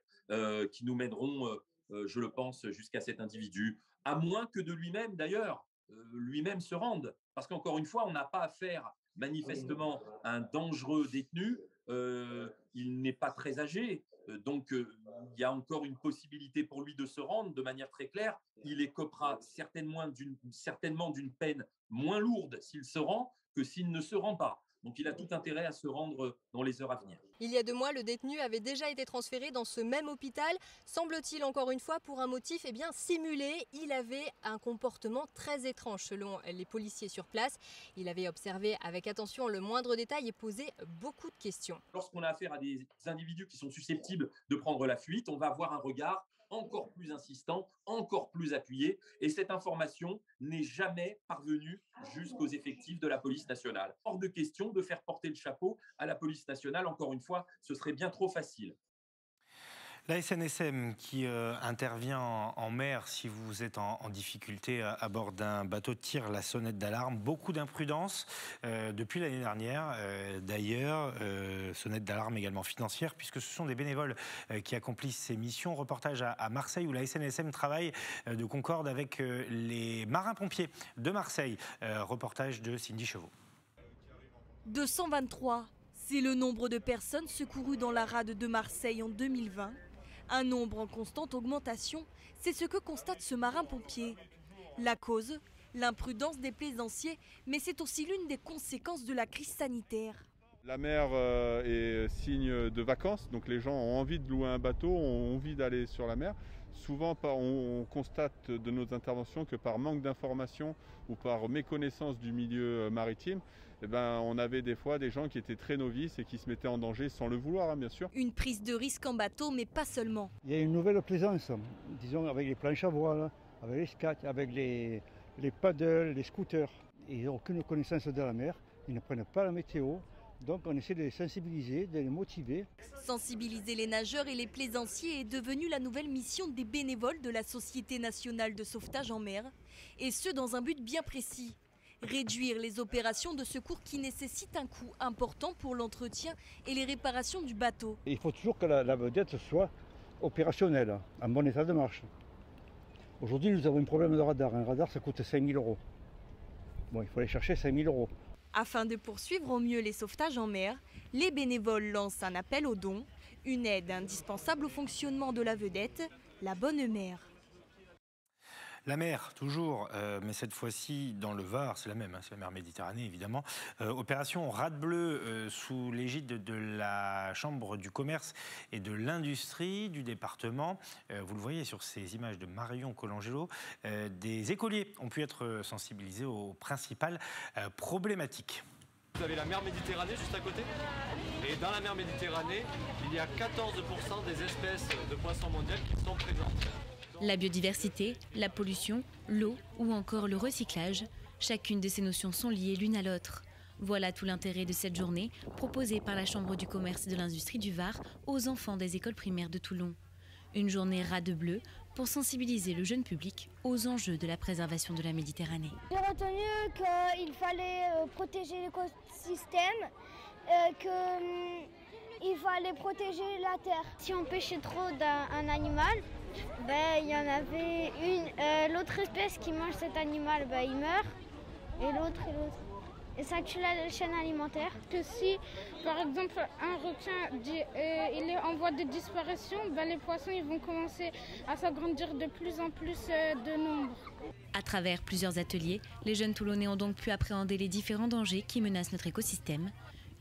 Speaker 6: qui nous mèneront, je le pense, jusqu'à cet individu, à moins que de lui-même d'ailleurs, lui-même se rende. Parce qu'encore une fois, on n'a pas affaire manifestement à un dangereux détenu, il n'est pas très âgé, donc il y a encore une possibilité pour lui de se rendre de manière très claire. Il écopera certainement d'une peine moins lourde s'il se rend que s'il ne se rend pas. Donc il a tout intérêt à se rendre dans les heures à venir.
Speaker 5: Il y a 2 mois, le détenu avait déjà été transféré dans ce même hôpital, semble-t-il encore une fois pour un motif simulé. Il avait un comportement très étrange selon les policiers sur place. Il avait observé avec attention le moindre détail et posé beaucoup de questions.
Speaker 6: Lorsqu'on a affaire à des individus qui sont susceptibles de prendre la fuite, on va avoir un regard encore plus insistant, encore plus appuyé. Et cette information n'est jamais parvenue jusqu'aux effectifs de la police nationale. Hors de question de faire porter le chapeau à la police nationale. Encore une fois, ce serait bien trop facile.
Speaker 1: La SNSM qui intervient en mer si vous êtes en difficulté à bord d'un bateau tire la sonnette d'alarme. Beaucoup d'imprudence depuis l'année dernière. D'ailleurs, sonnette d'alarme également financière puisque ce sont des bénévoles qui accomplissent ces missions. Reportage à Marseille où la SNSM travaille de concorde avec les marins-pompiers de Marseille. Reportage de Cindy Chevaux.
Speaker 7: 223, c'est le nombre de personnes secourues dans la rade de Marseille en 2020. Un nombre en constante augmentation, c'est ce que constate ce marin-pompier. La cause, l'imprudence des plaisanciers, mais c'est aussi l'une des conséquences de la crise sanitaire.
Speaker 8: La mer est signe de vacances, donc les gens ont envie de louer un bateau, ont envie d'aller sur la mer. Souvent, on constate de nos interventions que par manque d'information ou par méconnaissance du milieu maritime, on avait des fois des gens qui étaient très novices et qui se mettaient en danger sans le vouloir, bien sûr.
Speaker 7: Une prise de risque en bateau, mais pas seulement.
Speaker 11: Il y a une nouvelle plaisance, disons avec les planches à voile, avec les skates, avec les paddles, les scooters.
Speaker 9: ils n'ont aucune connaissance de la mer, ils ne prennent pas la météo. Donc on essaie de les sensibiliser, de les motiver.
Speaker 7: Sensibiliser les nageurs et les plaisanciers est devenu la nouvelle mission des bénévoles de la Société nationale de sauvetage en mer. Et ce, dans un but bien précis. Réduire les opérations de secours qui nécessitent un coût important pour l'entretien et les réparations du bateau.
Speaker 9: Il faut toujours que la vedette soit opérationnelle, en bon état de marche. Aujourd'hui, nous avons un problème de radar. Un radar, ça coûte 5 000 €. Bon, il faut aller chercher 5 000 €.
Speaker 7: Afin de poursuivre au mieux les sauvetages en mer, les bénévoles lancent un appel aux dons, une aide indispensable au fonctionnement de la vedette, la bonne mer.
Speaker 1: La mer, toujours, mais cette fois-ci dans le Var, c'est la même, hein, c'est la mer Méditerranée évidemment. Opération Rade Bleue sous l'égide de la Chambre du commerce et de l'industrie du département. Vous le voyez sur ces images de Marion Colangelo, des écoliers ont pu être sensibilisés aux principales problématiques.
Speaker 11: Vous avez la mer Méditerranée juste à côté. Et dans la mer Méditerranée, il y a 14% des espèces de poissons mondiales qui sont présentes.
Speaker 12: La biodiversité, la pollution, l'eau ou encore le recyclage, chacune de ces notions sont liées l'une à l'autre. Voilà tout l'intérêt de cette journée proposée par la Chambre du commerce et de l'industrie du Var aux enfants des écoles primaires de Toulon. Une journée Rade Bleue pour sensibiliser le jeune public aux enjeux de la préservation de la Méditerranée.
Speaker 10: J'ai retenu qu'il fallait protéger l'écosystème, qu'il fallait protéger la terre. Si on pêchait trop d'un animal, il y en avait l'autre espèce qui mange cet animal, il meurt, et l'autre. Et ça tue la chaîne alimentaire.
Speaker 19: Que si, par exemple, un requin il est en voie de disparition, les poissons ils vont commencer à s'agrandir de plus en plus de nombre.
Speaker 12: À travers plusieurs ateliers, les jeunes Toulonnais ont donc pu appréhender les différents dangers qui menacent notre écosystème.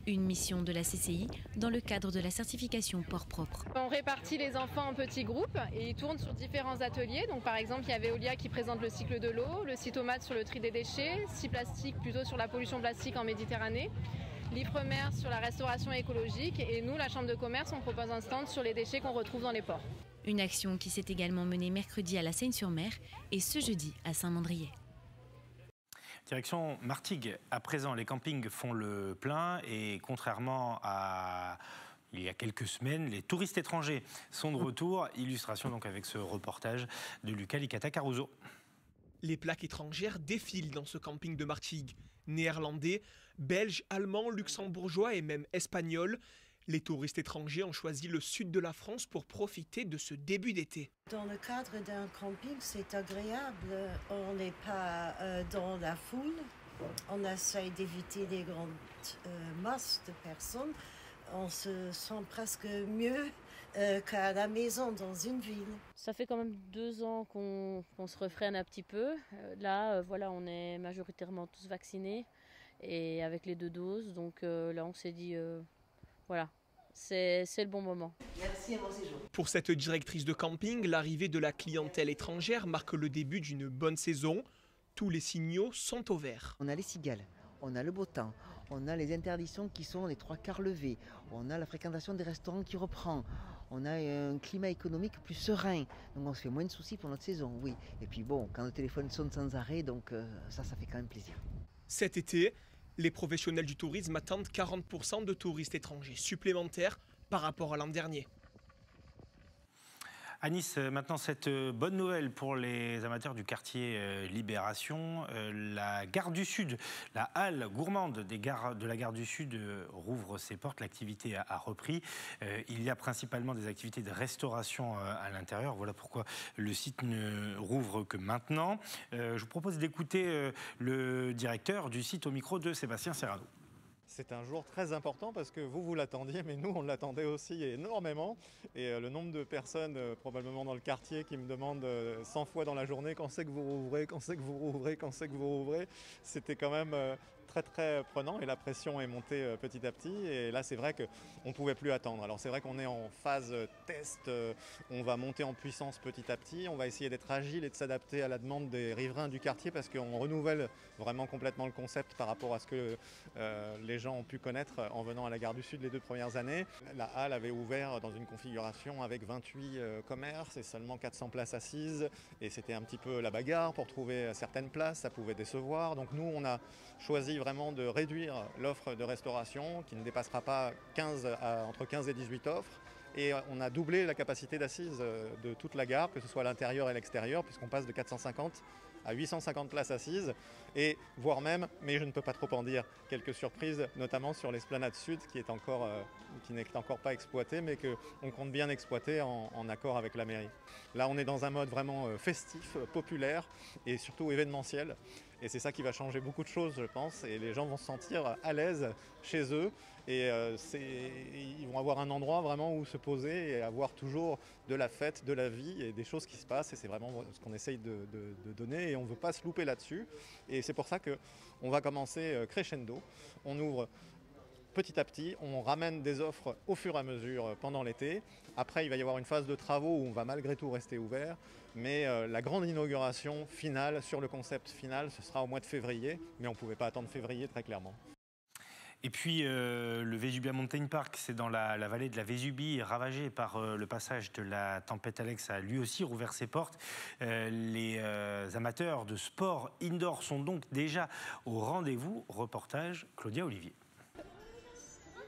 Speaker 12: Une mission de la CCI dans le cadre de la certification port propre.
Speaker 14: On répartit les enfants en petits groupes et ils tournent sur différents ateliers. Donc par exemple, il y avait Olia qui présente le cycle de l'eau, le Cytomate sur le tri des déchets, Cyplastique plutôt sur la pollution plastique en Méditerranée, l'Ifremer sur la restauration écologique et nous, la Chambre de commerce, on propose un stand sur les déchets qu'on retrouve dans les ports.
Speaker 12: Une action qui s'est également menée mercredi à la Seyne-sur-Mer et ce jeudi à Saint-Mandrier.
Speaker 1: Direction Martigues. À présent, les campings font le plein et contrairement à il y a quelques semaines, les touristes étrangers sont de retour. Illustration donc avec ce reportage de Lucas Licata-Caruso.
Speaker 13: Les plaques étrangères défilent dans ce camping de Martigues. Néerlandais, belges, allemands, luxembourgeois et même espagnols. Les touristes étrangers ont choisi le sud de la France pour profiter de ce début d'été.
Speaker 15: Dans le cadre d'un camping, c'est agréable. On n'est pas dans la foule. On essaye d'éviter les grandes masses de personnes. On se sent presque mieux qu'à la maison dans une ville.
Speaker 16: Ça fait quand même 2 ans qu'on se refrène un petit peu. Là, voilà, on est majoritairement tous vaccinés et avec les 2 doses. Donc là, on s'est dit... Voilà, c'est le bon moment.
Speaker 15: Merci et bon séjour.
Speaker 13: Pour cette directrice de camping, l'arrivée de la clientèle étrangère marque le début d'une bonne saison. Tous les signaux sont au vert.
Speaker 27: On a les cigales, on a le beau temps, on a les interdictions qui sont les 3/4 levées, on a la fréquentation des restaurants qui reprend, on a un climat économique plus serein. Donc on se fait moins de soucis pour notre saison, oui. Et puis bon, quand le téléphone sonne sans arrêt, donc ça fait quand même plaisir.
Speaker 13: Cet été, les professionnels du tourisme attendent 40% de touristes étrangers supplémentaires par rapport à l'an dernier.
Speaker 1: À Nice, maintenant, cette bonne nouvelle pour les amateurs du quartier Libération. La gare du Sud, la halle gourmande de la gare du Sud rouvre ses portes. L'activité a repris. Il y a principalement des activités de restauration à l'intérieur. Voilà pourquoi le site ne rouvre que maintenant. Je vous propose d'écouter le directeur du site au micro de Sébastien Serrano.
Speaker 28: C'est un jour très important parce que vous l'attendiez, mais nous on l'attendait aussi énormément. Et le nombre de personnes probablement dans le quartier qui me demandent 100 fois dans la journée quand c'est que vous rouvrez, quand c'est que vous rouvrez, quand c'est que vous rouvrez, c'était quand même très prenant et la pression est montée petit à petit. Et là, c'est vrai qu'on ne pouvait plus attendre. Alors c'est vrai qu'on est en phase test, on va monter en puissance petit à petit. On va essayer d'être agile et de s'adapter à la demande des riverains du quartier parce qu'on renouvelle vraiment complètement le concept par rapport à ce que les gens ont pu connaître en venant à la Gare du Sud les 2 premières années. La halle avait ouvert dans une configuration avec 28 commerces et seulement 400 places assises. Et c'était un petit peu la bagarre pour trouver certaines places, ça pouvait décevoir. Donc nous, on a choisi vraiment de réduire l'offre de restauration qui ne dépassera pas entre 15 et 18 offres. Et on a doublé la capacité d'assises de toute la gare, que ce soit à l'intérieur et à l'extérieur, puisqu'on passe de 450 à 850 places assises, et voire même, mais je ne peux pas trop en dire, quelques surprises, notamment sur l'esplanade sud qui n'est encore pas exploitée, mais qu'on compte bien exploiter en accord avec la mairie. Là, on est dans un mode vraiment festif, populaire et surtout événementiel. Et c'est ça qui va changer beaucoup de choses, je pense, et les gens vont se sentir à l'aise chez eux. Et ils vont avoir un endroit vraiment où se poser et avoir toujours de la fête, de la vie et des choses qui se passent. Et c'est vraiment ce qu'on essaye de donner et on ne veut pas se louper là-dessus. Et c'est pour ça qu'on va commencer crescendo. On ouvre petit à petit, on ramène des offres au fur et à mesure pendant l'été. Après, il va y avoir une phase de travaux où on va malgré tout rester ouvert. Mais la grande inauguration finale, sur le concept final, ce sera au mois de février. Mais on ne pouvait pas attendre février très clairement.
Speaker 1: Et puis le Vesubia Mountain Park, c'est dans la vallée de la Vésubie, ravagée par le passage de la tempête Alex, a lui aussi rouvert ses portes. Les amateurs de sport indoor sont donc déjà au rendez-vous. Reportage Claudia Olivier.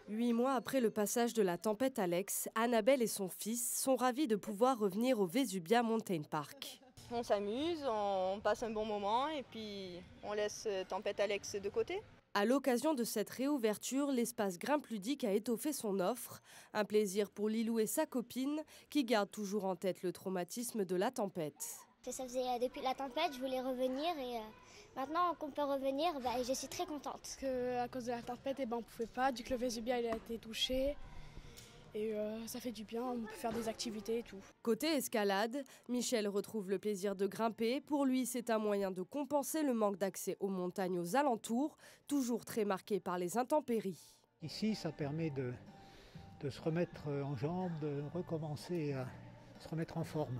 Speaker 2: 8 mois après le passage de la tempête Alex, Annabelle et son fils sont ravis de pouvoir revenir au Vesubia Mountain Park.
Speaker 3: On s'amuse, on passe un bon moment et puis on laisse tempête Alex de côté.
Speaker 2: À l'occasion de cette réouverture, l'espace Grimpe Ludique a étoffé son offre. Un plaisir pour Lilou et sa copine qui gardent toujours en tête le traumatisme de la tempête.
Speaker 10: Ça faisait depuis la tempête, je voulais revenir et maintenant qu'on peut revenir, je suis très contente.
Speaker 17: Parce qu'à cause de la tempête, on ne pouvait pas, du coup le Vesubia a été touché. Et ça fait du bien, on peut faire des activités et tout.
Speaker 2: Côté escalade, Michel retrouve le plaisir de grimper. Pour lui, c'est un moyen de compenser le manque d'accès aux montagnes aux alentours, toujours très marqué par les intempéries.
Speaker 18: Ici, ça permet de se remettre en jambes, de recommencer à se remettre en forme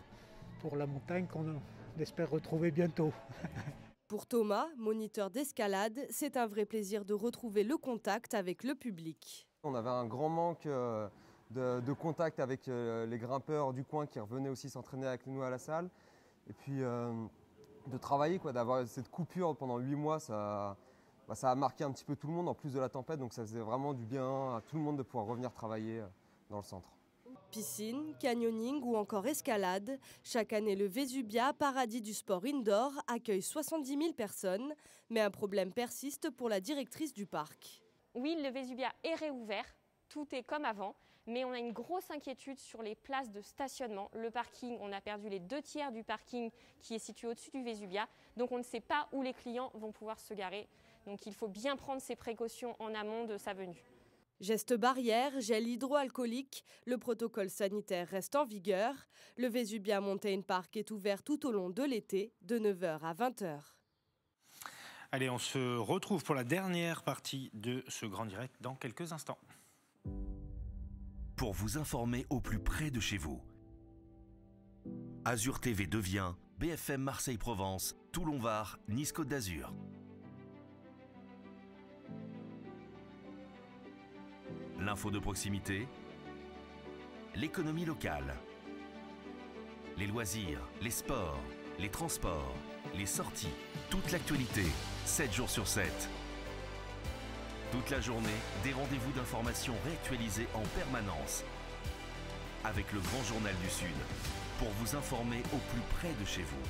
Speaker 18: pour la montagne qu'on espère retrouver bientôt.
Speaker 2: Pour Thomas, moniteur d'escalade, c'est un vrai plaisir de retrouver le contact avec le public.
Speaker 20: On avait un grand manque de contact avec les grimpeurs du coin qui revenaient aussi s'entraîner avec nous à la salle. Et puis de travailler, d'avoir cette coupure pendant 8 mois, ça a marqué un petit peu tout le monde en plus de la tempête. Donc ça faisait vraiment du bien à tout le monde de pouvoir revenir travailler dans le centre.
Speaker 2: Piscine, canyoning ou encore escalade, chaque année le Vesubia, paradis du sport indoor, accueille 70 000 personnes. Mais un problème persiste pour la directrice du parc.
Speaker 21: Oui, le Vesubia est réouvert, tout est comme avant, mais on a une grosse inquiétude sur les places de stationnement. Le parking, on a perdu les 2/3 du parking qui est situé au-dessus du Vesubia, donc on ne sait pas où les clients vont pouvoir se garer. Donc il faut bien prendre ses précautions en amont de sa venue.
Speaker 2: Gestes barrières, gel hydroalcoolique, le protocole sanitaire reste en vigueur. Le Vesubia Mountain Park est ouvert tout au long de l'été, de 9h à 20h.
Speaker 1: Allez, on se retrouve pour la dernière partie de ce grand direct dans quelques instants.
Speaker 26: Pour vous informer au plus près de chez vous, Azur TV devient BFM Marseille-Provence, Toulon-Var, Nice-Côte d'Azur. L'info de proximité, l'économie locale, les loisirs, les sports, les transports, les sorties, toute l'actualité, 7 jours sur 7. Toute la journée, des rendez-vous d'information réactualisés en permanence. Avec le Grand Journal du Sud, pour vous informer au plus près de chez vous.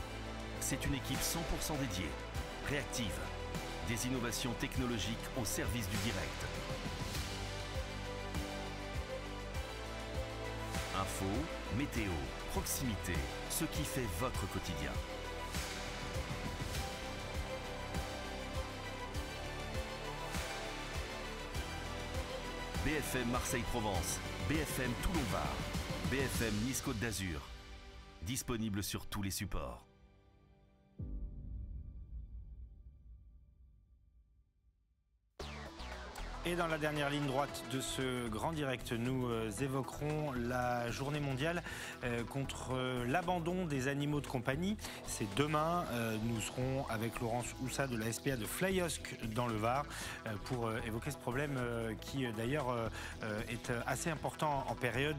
Speaker 26: C'est une équipe 100% dédiée, réactive, des innovations technologiques au service du direct. Info, météo, proximité, ce qui fait votre quotidien. BFM Marseille-Provence, BFM Toulon-Var, BFM Nice-Côte d'Azur. Disponible sur tous les supports.
Speaker 1: Et dans la dernière ligne droite de ce grand direct, nous évoquerons la journée mondiale contre l'abandon des animaux de compagnie. C'est demain. Nous serons avec Laurence Houssa de la SPA de Flyosque dans le Var pour évoquer ce problème qui d'ailleurs est assez important en période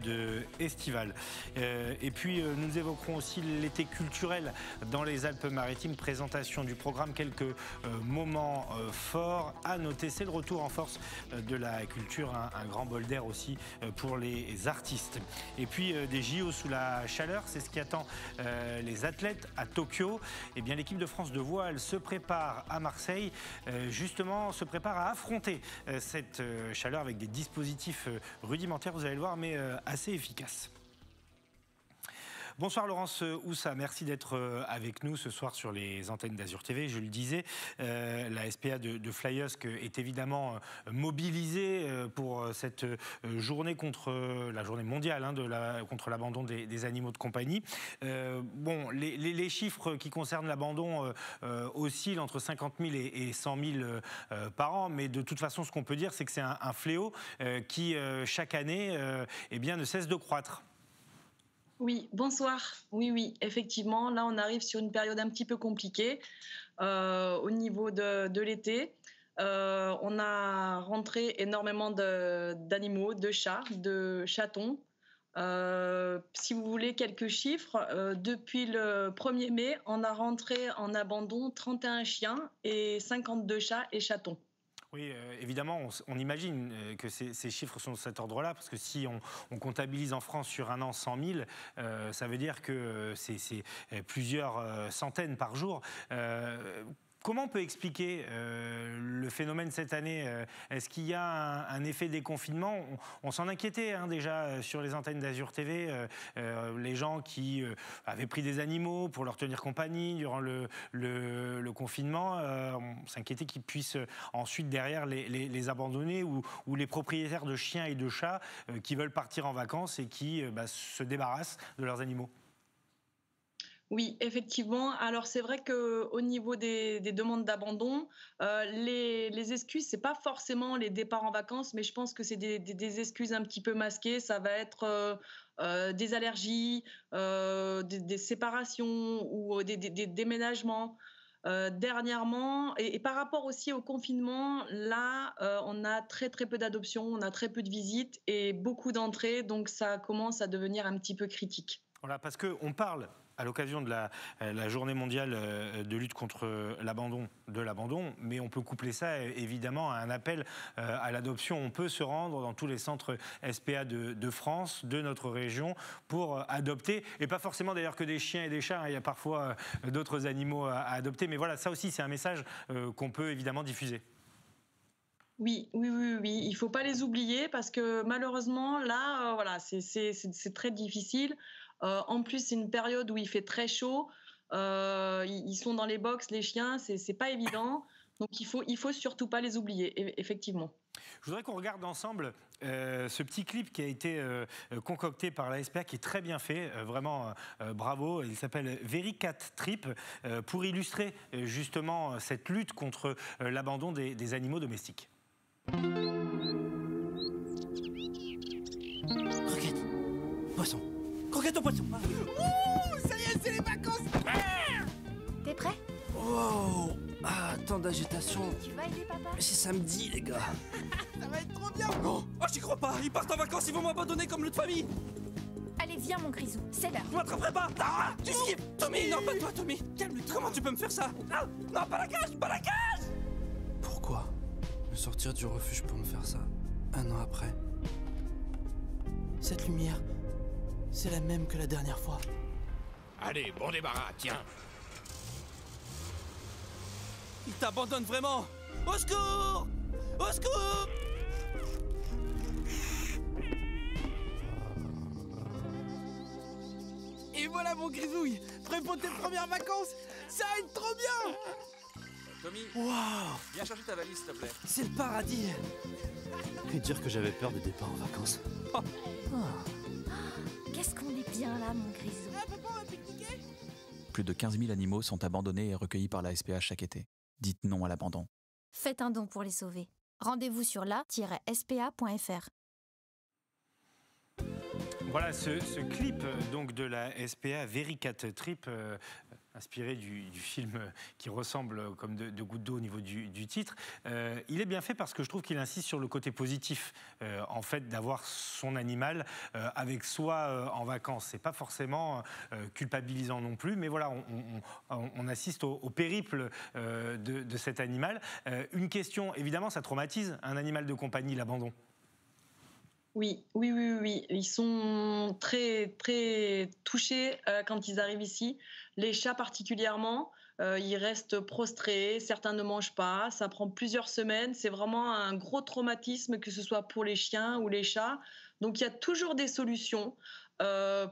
Speaker 1: estivale. Et puis nous évoquerons aussi l'été culturel dans les Alpes-Maritimes. Présentation du programme, quelques moments forts à noter. C'est le retour en force de la culture, un grand bol d'air aussi pour les artistes. Et puis des JO sous la chaleur, c'est ce qui attend les athlètes à Tokyo. Eh bien, l'équipe de France de voile se prépare à Marseille, justement se prépare à affronter cette chaleur avec des dispositifs rudimentaires, vous allez le voir, mais assez efficaces. Bonsoir Laurence Houssa, merci d'être avec nous ce soir sur les antennes d'Azur TV. Je le disais, la SPA de Flyosque est évidemment mobilisée pour cette journée contre la journée mondiale contre l'abandon des animaux de compagnie. Bon, les chiffres qui concernent l'abandon oscillent entre 50 000 et 100 000 par an, mais de toute façon, ce qu'on peut dire, c'est que c'est un fléau qui, chaque année, eh bien, ne cesse de croître.
Speaker 4: Oui, bonsoir. Oui, effectivement, là on arrive sur une période un petit peu compliquée au niveau de l'été. On a rentré énormément d'animaux, de chats, de chatons. Si vous voulez quelques chiffres, depuis le 1er mai, on a rentré en abandon 31 chiens et 52 chats et chatons.
Speaker 1: Oui, évidemment, on imagine que ces chiffres sont de cet ordre-là, parce que si on comptabilise en France sur un an 100 000, ça veut dire que c'est plusieurs centaines par jour. Comment on peut expliquer le phénomène cette année? Est-ce qu'il y a un effet déconfinement? On s'en inquiétait déjà sur les antennes d'Azur TV, les gens qui avaient pris des animaux pour leur tenir compagnie durant le confinement, on s'inquiétait qu'ils puissent ensuite derrière les abandonner, ou les propriétaires de chiens et de chats qui veulent partir en vacances et qui se débarrassent de leurs animaux.
Speaker 4: Oui, effectivement. Alors c'est vrai qu'au niveau des demandes d'abandon, les excuses, c'est pas forcément les départs en vacances, mais je pense que c'est des excuses un petit peu masquées. Ça va être des allergies, des séparations ou des déménagements. Dernièrement, et par rapport aussi au confinement, là, on a très peu d'adoptions, on a très peu de visites et beaucoup d'entrées, donc ça commence à devenir un petit peu critique.
Speaker 1: Voilà, parce qu'on parle à l'occasion de la journée mondiale de lutte contre l'abandon, mais on peut coupler ça évidemment à un appel à l'adoption. On peut se rendre dans tous les centres SPA de France, de notre région, pour adopter, et pas forcément d'ailleurs que des chiens et des chats, il y a parfois d'autres animaux à adopter, mais voilà, ça aussi c'est un message qu'on peut évidemment diffuser.
Speaker 4: Oui, il ne faut pas les oublier parce que malheureusement, là, voilà, c'est très difficile. En plus, c'est une période où il fait très chaud. Ils sont dans les box, les chiens, c'est pas évident. Donc, il faut surtout pas les oublier, effectivement.
Speaker 1: Je voudrais qu'on regarde ensemble ce petit clip qui a été concocté par la SPA, qui est très bien fait, vraiment bravo. Il s'appelle Very Cat Trip, pour illustrer justement cette lutte contre l'abandon des animaux domestiques.
Speaker 5: Croquette, poisson. Croquette au poisson.
Speaker 6: Ouh, ça y est, c'est les vacances. T'es prêt?
Speaker 5: Wow. Tant d'agitation.
Speaker 6: Tu vas aider papa?
Speaker 5: C'est samedi, les gars.
Speaker 6: Ça va être trop bien.
Speaker 5: Oh, j'y crois pas. Ils partent en vacances, ils vont m'abandonner comme l'autre famille.
Speaker 6: Allez, viens mon grisou, c'est l'heure.
Speaker 5: Je m'attraperai pas. Ah, tu skippes. Tommy, non, pas toi, Tommy. Calme-toi. Comment tu peux me faire ça? Non, pas la cage, pas la cage. Pourquoi me sortir du refuge pour me faire ça un an après? Cette lumière, c'est la même que la dernière fois.
Speaker 6: Allez, bon débarras, tiens.
Speaker 5: Il t'abandonne vraiment. Au secours! Au secours!
Speaker 6: Et voilà mon grisouille, prêt pour tes premières vacances. Ça va être trop bien.
Speaker 5: Tommy, wow. Viens chercher ta valise, s'il te plaît. C'est le paradis. Et dire que j'avais peur des départs en vacances. Oh.
Speaker 6: Qu'est-ce qu'on est bien là, mon grisou. Papa, on va pique-niquer.
Speaker 8: Plus de 15 000 animaux sont abandonnés et recueillis par la SPA chaque été. Dites non à l'abandon.
Speaker 6: Faites un don pour les sauver.
Speaker 7: Rendez-vous sur la-spa.fr.
Speaker 1: Voilà ce clip donc de la SPA Very Cat Trip, inspiré du film qui ressemble comme de gouttes d'eau au niveau du titre. Il est bien fait parce que je trouve qu'il insiste sur le côté positif, en fait, d'avoir son animal avec soi en vacances. C'est pas forcément culpabilisant non plus, mais voilà, on assiste au périple de cet animal. Une question, évidemment, ça traumatise un animal de compagnie, l'abandon.
Speaker 4: Oui. Ils sont très, très touchés quand ils arrivent ici. Les chats particulièrement, ils restent prostrés, certains ne mangent pas, ça prend plusieurs semaines. C'est vraiment un gros traumatisme, que ce soit pour les chiens ou les chats. Donc il y a toujours des solutions.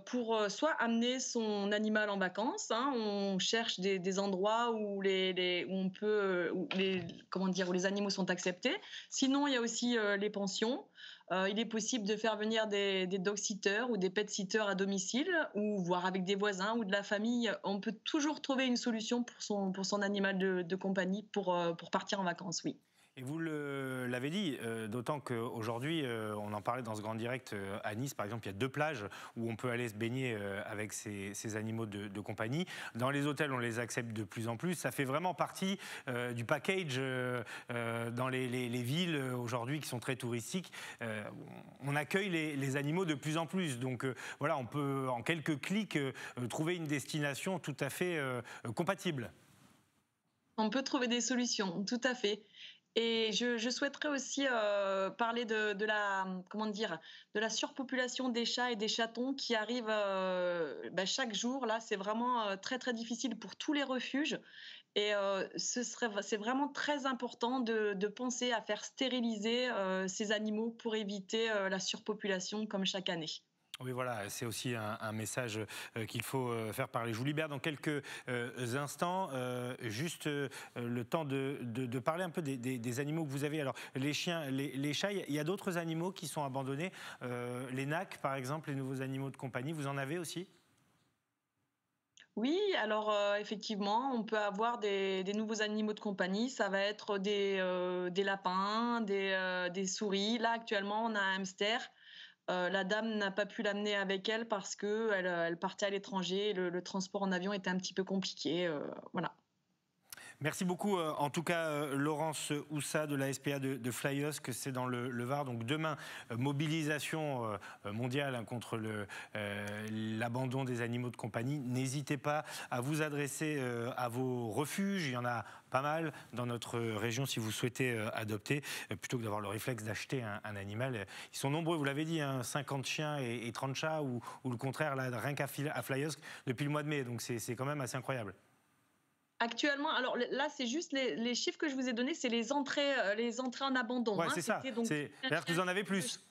Speaker 4: Pour soit amener son animal en vacances, hein, on cherche des endroits où on peut, où les animaux sont acceptés. Sinon, il y a aussi les pensions. Il est possible de faire venir des dog-sitters ou des pet-sitters à domicile, ou voire avec des voisins ou de la famille. On peut toujours trouver une solution pour son animal de compagnie pour partir en vacances, oui.
Speaker 1: Et vous l'avez dit, d'autant qu'aujourd'hui, on en parlait dans ce grand direct à Nice, par exemple, il y a 2 plages où on peut aller se baigner avec ces animaux de compagnie. Dans les hôtels, on les accepte de plus en plus. Ça fait vraiment partie du package dans les villes aujourd'hui qui sont très touristiques. On accueille les animaux de plus en plus. Donc voilà, on peut en quelques clics trouver une destination tout à fait compatible.
Speaker 4: On peut trouver des solutions, tout à fait. Et je souhaiterais aussi parler de la surpopulation des chats et des chatons qui arrivent chaque jour. Là, c'est vraiment très, très difficile pour tous les refuges. Et c'est vraiment très important de penser à faire stériliser ces animaux pour éviter la surpopulation comme chaque année.
Speaker 1: Oui, voilà, c'est aussi un message qu'il faut faire parler. Je vous libère dans quelques instants. Juste le temps de parler un peu des animaux que vous avez. Alors, les chiens, les chats, il y a d'autres animaux qui sont abandonnés. Les nacs, par exemple, les nouveaux animaux de compagnie, vous en avez aussi ?
Speaker 4: Oui, alors effectivement, on peut avoir des nouveaux animaux de compagnie. Ça va être des lapins, des souris. Là, actuellement, on a un hamster. La dame n'a pas pu l'amener avec elle parce qu'elle partait à l'étranger. Le transport en avion était un petit peu compliqué. Voilà.
Speaker 1: Merci beaucoup, en tout cas, Laurence Houssa de la SPA de Flyos, que c'est dans le Var. Donc demain, mobilisation mondiale contre l'abandon des animaux de compagnie. N'hésitez pas à vous adresser à vos refuges. Il y en a pas mal dans notre région si vous souhaitez adopter, plutôt que d'avoir le réflexe d'acheter un animal. Ils sont nombreux, vous l'avez dit, 50 chiens et 30 chats, ou le contraire, là, rien qu'à Flyos depuis le mois de mai. Donc c'est quand même assez incroyable.
Speaker 4: Actuellement, alors là, c'est juste les chiffres que je vous ai donnés, c'est les entrées en abandon.
Speaker 1: Ouais, c'est ça. C'est-à-dire que vous en avez plus.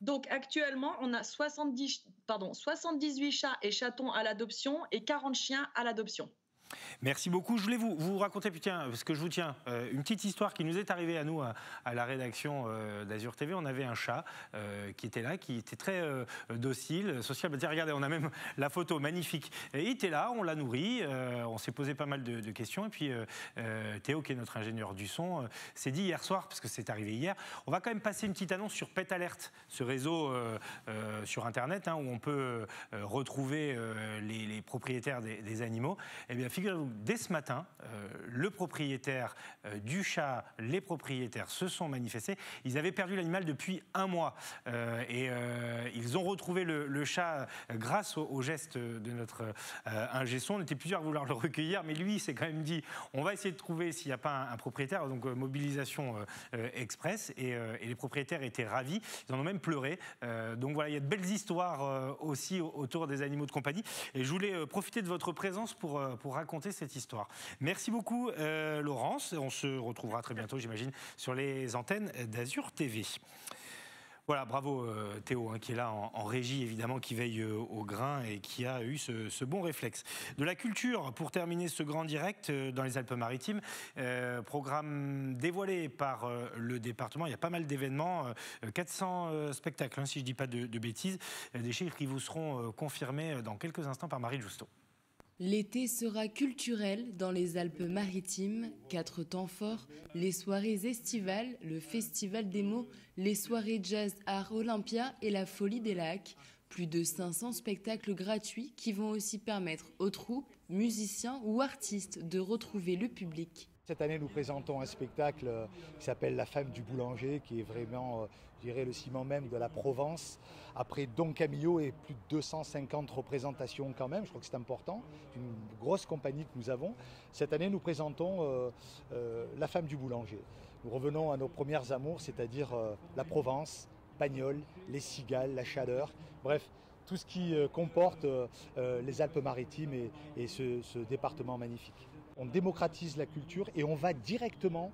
Speaker 4: Donc actuellement, on a 78 chats et chatons à l'adoption et 40 chiens à l'adoption.
Speaker 1: Merci beaucoup. Je voulais vous raconter, parce que je vous tiens, une petite histoire qui nous est arrivée à nous, à la rédaction d'Azur TV. On avait un chat qui était là, qui était très docile, sociable. Regardez, on a même la photo magnifique. Et il était là, on l'a nourri, on s'est posé pas mal de questions. Et puis Théo, qui est notre ingénieur du son, s'est dit hier soir, parce que c'est arrivé hier, on va quand même passer une petite annonce sur Pet Alert, ce réseau sur Internet, où on peut retrouver les propriétaires des animaux. Eh bien, figurez-vous, dès ce matin, le propriétaire du chat, les propriétaires se sont manifestés. Ils avaient perdu l'animal depuis 1 mois. Ils ont retrouvé le chat grâce au geste de notre ingé son. On était plusieurs à vouloir le recueillir, mais lui, il s'est quand même dit, on va essayer de trouver s'il n'y a pas un propriétaire. Donc, mobilisation express. Et les propriétaires étaient ravis. Ils en ont même pleuré. Donc voilà, il y a de belles histoires aussi autour des animaux de compagnie. Et je voulais profiter de votre présence pour raconter cette histoire. Merci beaucoup, Laurence. On se retrouvera très bientôt, j'imagine, sur les antennes d'Azur TV. Voilà, bravo Théo, qui est là en régie, évidemment, qui veille au grain et qui a eu ce bon réflexe. De la culture, pour terminer ce grand direct dans les Alpes-Maritimes, programme dévoilé par le département. Il y a pas mal d'événements, 400 spectacles, si je ne dis pas de bêtises, des chiffres qui vous seront confirmés dans quelques instants par Marie Justo.
Speaker 9: L'été sera culturel dans les Alpes-Maritimes. 4 temps forts, les soirées estivales, le festival des mots, les soirées jazz art Olympia et la folie des lacs. Plus de 500 spectacles gratuits qui vont aussi permettre aux troupes, musiciens ou artistes de retrouver le public.
Speaker 11: Cette année, nous présentons un spectacle qui s'appelle La femme du boulanger, qui est vraiment, je dirais, le ciment même de la Provence. Après Don Camillo et plus de 250 représentations quand même, je crois que c'est important. C'est une grosse compagnie que nous avons. Cette année, nous présentons La femme du boulanger. Nous revenons à nos premières amours, c'est-à-dire la Provence, Pagnol, les cigales, la chaleur, bref, tout ce qui comporte les Alpes-Maritimes et ce département magnifique. On démocratise la culture et on va directement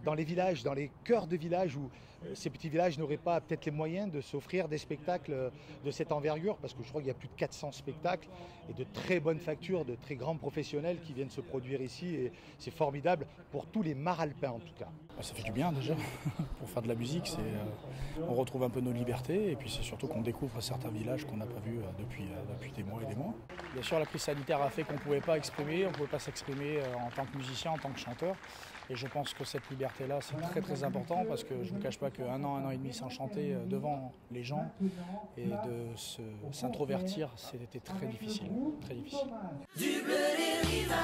Speaker 11: dans les villages, dans les cœurs de villages où ces petits villages n'auraient pas peut-être les moyens de s'offrir des spectacles de cette envergure, parce que je crois qu'il y a plus de 400 spectacles et de très bonnes factures, de très grands professionnels qui viennent se produire ici, et c'est formidable pour tous les maralpins en tout cas.
Speaker 14: Ça fait du bien déjà, pour faire de la musique, on retrouve un peu nos libertés et puis c'est surtout qu'on découvre certains villages qu'on n'a pas vus depuis des mois et des mois. Bien sûr, la crise sanitaire a fait qu'on ne pouvait pas s'exprimer en tant que musicien, en tant que chanteur. Et je pense que cette liberté-là, c'est très très important, parce que je ne vous cache pas qu'un an et demi sans chanter devant les gens et de s'introvertir, c'était très difficile, très difficile. Du bleu des rivages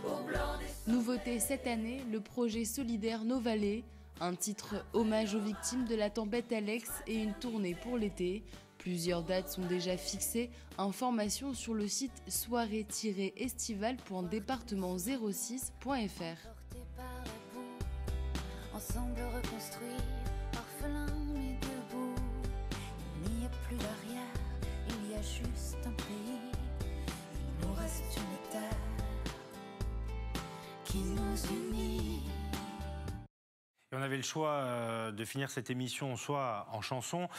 Speaker 9: au blanc des... Nouveauté cette année, le projet solidaire Nos Vallées, un titre hommage aux victimes de la tempête Alex et une tournée pour l'été. Plusieurs dates sont déjà fixées. Informations sur le site soirée-estival.département06.fr.
Speaker 19: Ensemble reconstruire, orphelin mais debout. Il n'y a plus d'arrière, il y a juste un pays. Il nous reste une terre qui nous unit.
Speaker 1: Et on avait le choix de finir cette émission soit en chanson,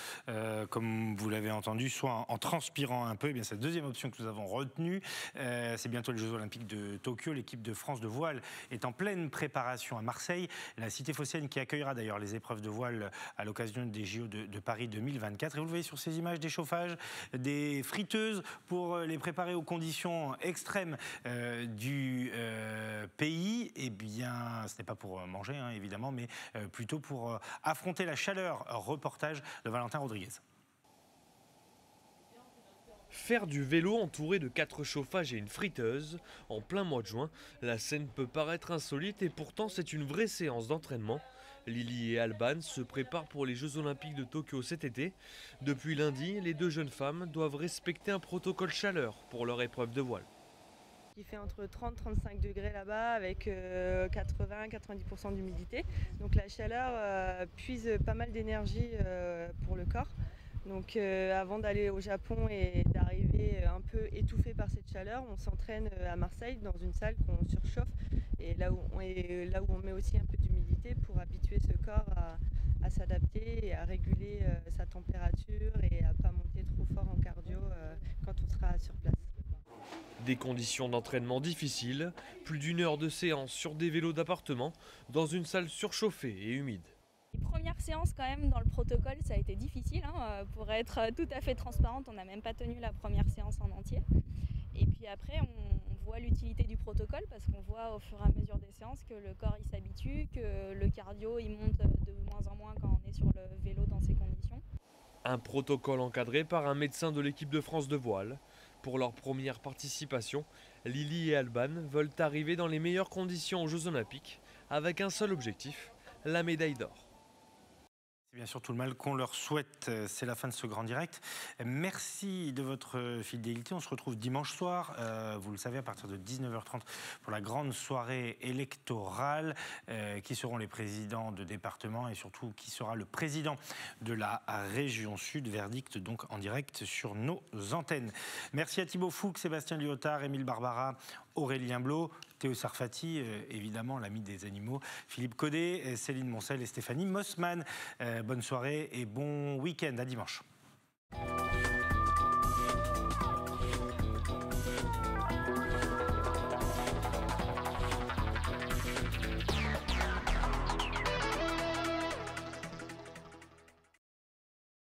Speaker 1: comme vous l'avez entendu, soit en transpirant un peu. Et bien, c'est la deuxième option que nous avons retenue. C'est bientôt les Jeux Olympiques de Tokyo. L'équipe de France de voile est en pleine préparation à Marseille, la cité phocéenne qui accueillera d'ailleurs les épreuves de voile à l'occasion des JO de Paris 2024. Et vous le voyez sur ces images, des chauffages, des friteuses pour les préparer aux conditions extrêmes du pays. Et bien, ce n'est pas pour manger, hein, évidemment, mais plutôt pour affronter la chaleur. Reportage de Valentin Rodriguez.
Speaker 22: Faire du vélo entouré de 4 chauffages et une friteuse, en plein mois de juin, la scène peut paraître insolite et pourtant c'est une vraie séance d'entraînement. Lily et Alban se préparent pour les Jeux Olympiques de Tokyo cet été. Depuis lundi, les deux jeunes femmes doivent respecter un protocole chaleur pour leur épreuve de voile.
Speaker 23: Il fait entre 30-35 degrés là-bas avec 80-90% d'humidité. Donc la chaleur puise pas mal d'énergie pour le corps. Donc avant d'aller au Japon et d'arriver un peu étouffé par cette chaleur, on s'entraîne à Marseille dans une salle qu'on surchauffe et là où on met aussi un peu d'humidité pour habituer ce corps à s'adapter et à réguler sa température et à ne pas monter trop fort en cardio quand on sera sur place.
Speaker 22: Des conditions d'entraînement difficiles, plus d'1 heure de séance sur des vélos d'appartement dans une salle surchauffée et humide.
Speaker 24: Les premières séances quand même dans le protocole, ça a été difficile. Pour être tout à fait transparente, on n'a même pas tenu la première séance en entier. Et puis après, on voit l'utilité du protocole parce qu'on voit au fur et à mesure des séances que le corps il s'habitue, que le cardio il monte de moins en moins quand on est sur le vélo dans ces conditions.
Speaker 22: Un protocole encadré par un médecin de l'équipe de France de voile. Pour leur première participation, Lily et Alban veulent arriver dans les meilleures conditions aux Jeux Olympiques avec un seul objectif, la médaille d'or.
Speaker 1: C'est bien sûr tout le mal qu'on leur souhaite. C'est la fin de ce grand direct. Merci de votre fidélité. On se retrouve dimanche soir, vous le savez, à partir de 19h30 pour la grande soirée électorale. Qui seront les présidents de département et surtout qui sera le président de la région Sud. Verdict donc en direct sur nos antennes. Merci à Thibaut Fouque, Sébastien Lyotard, Émile Barbara, Aurélien Blot, Théo Sarfati, évidemment l'ami des animaux, Philippe Codet, Céline Moncel et Stéphanie Mossman. Bonne soirée et bon week-end, à dimanche.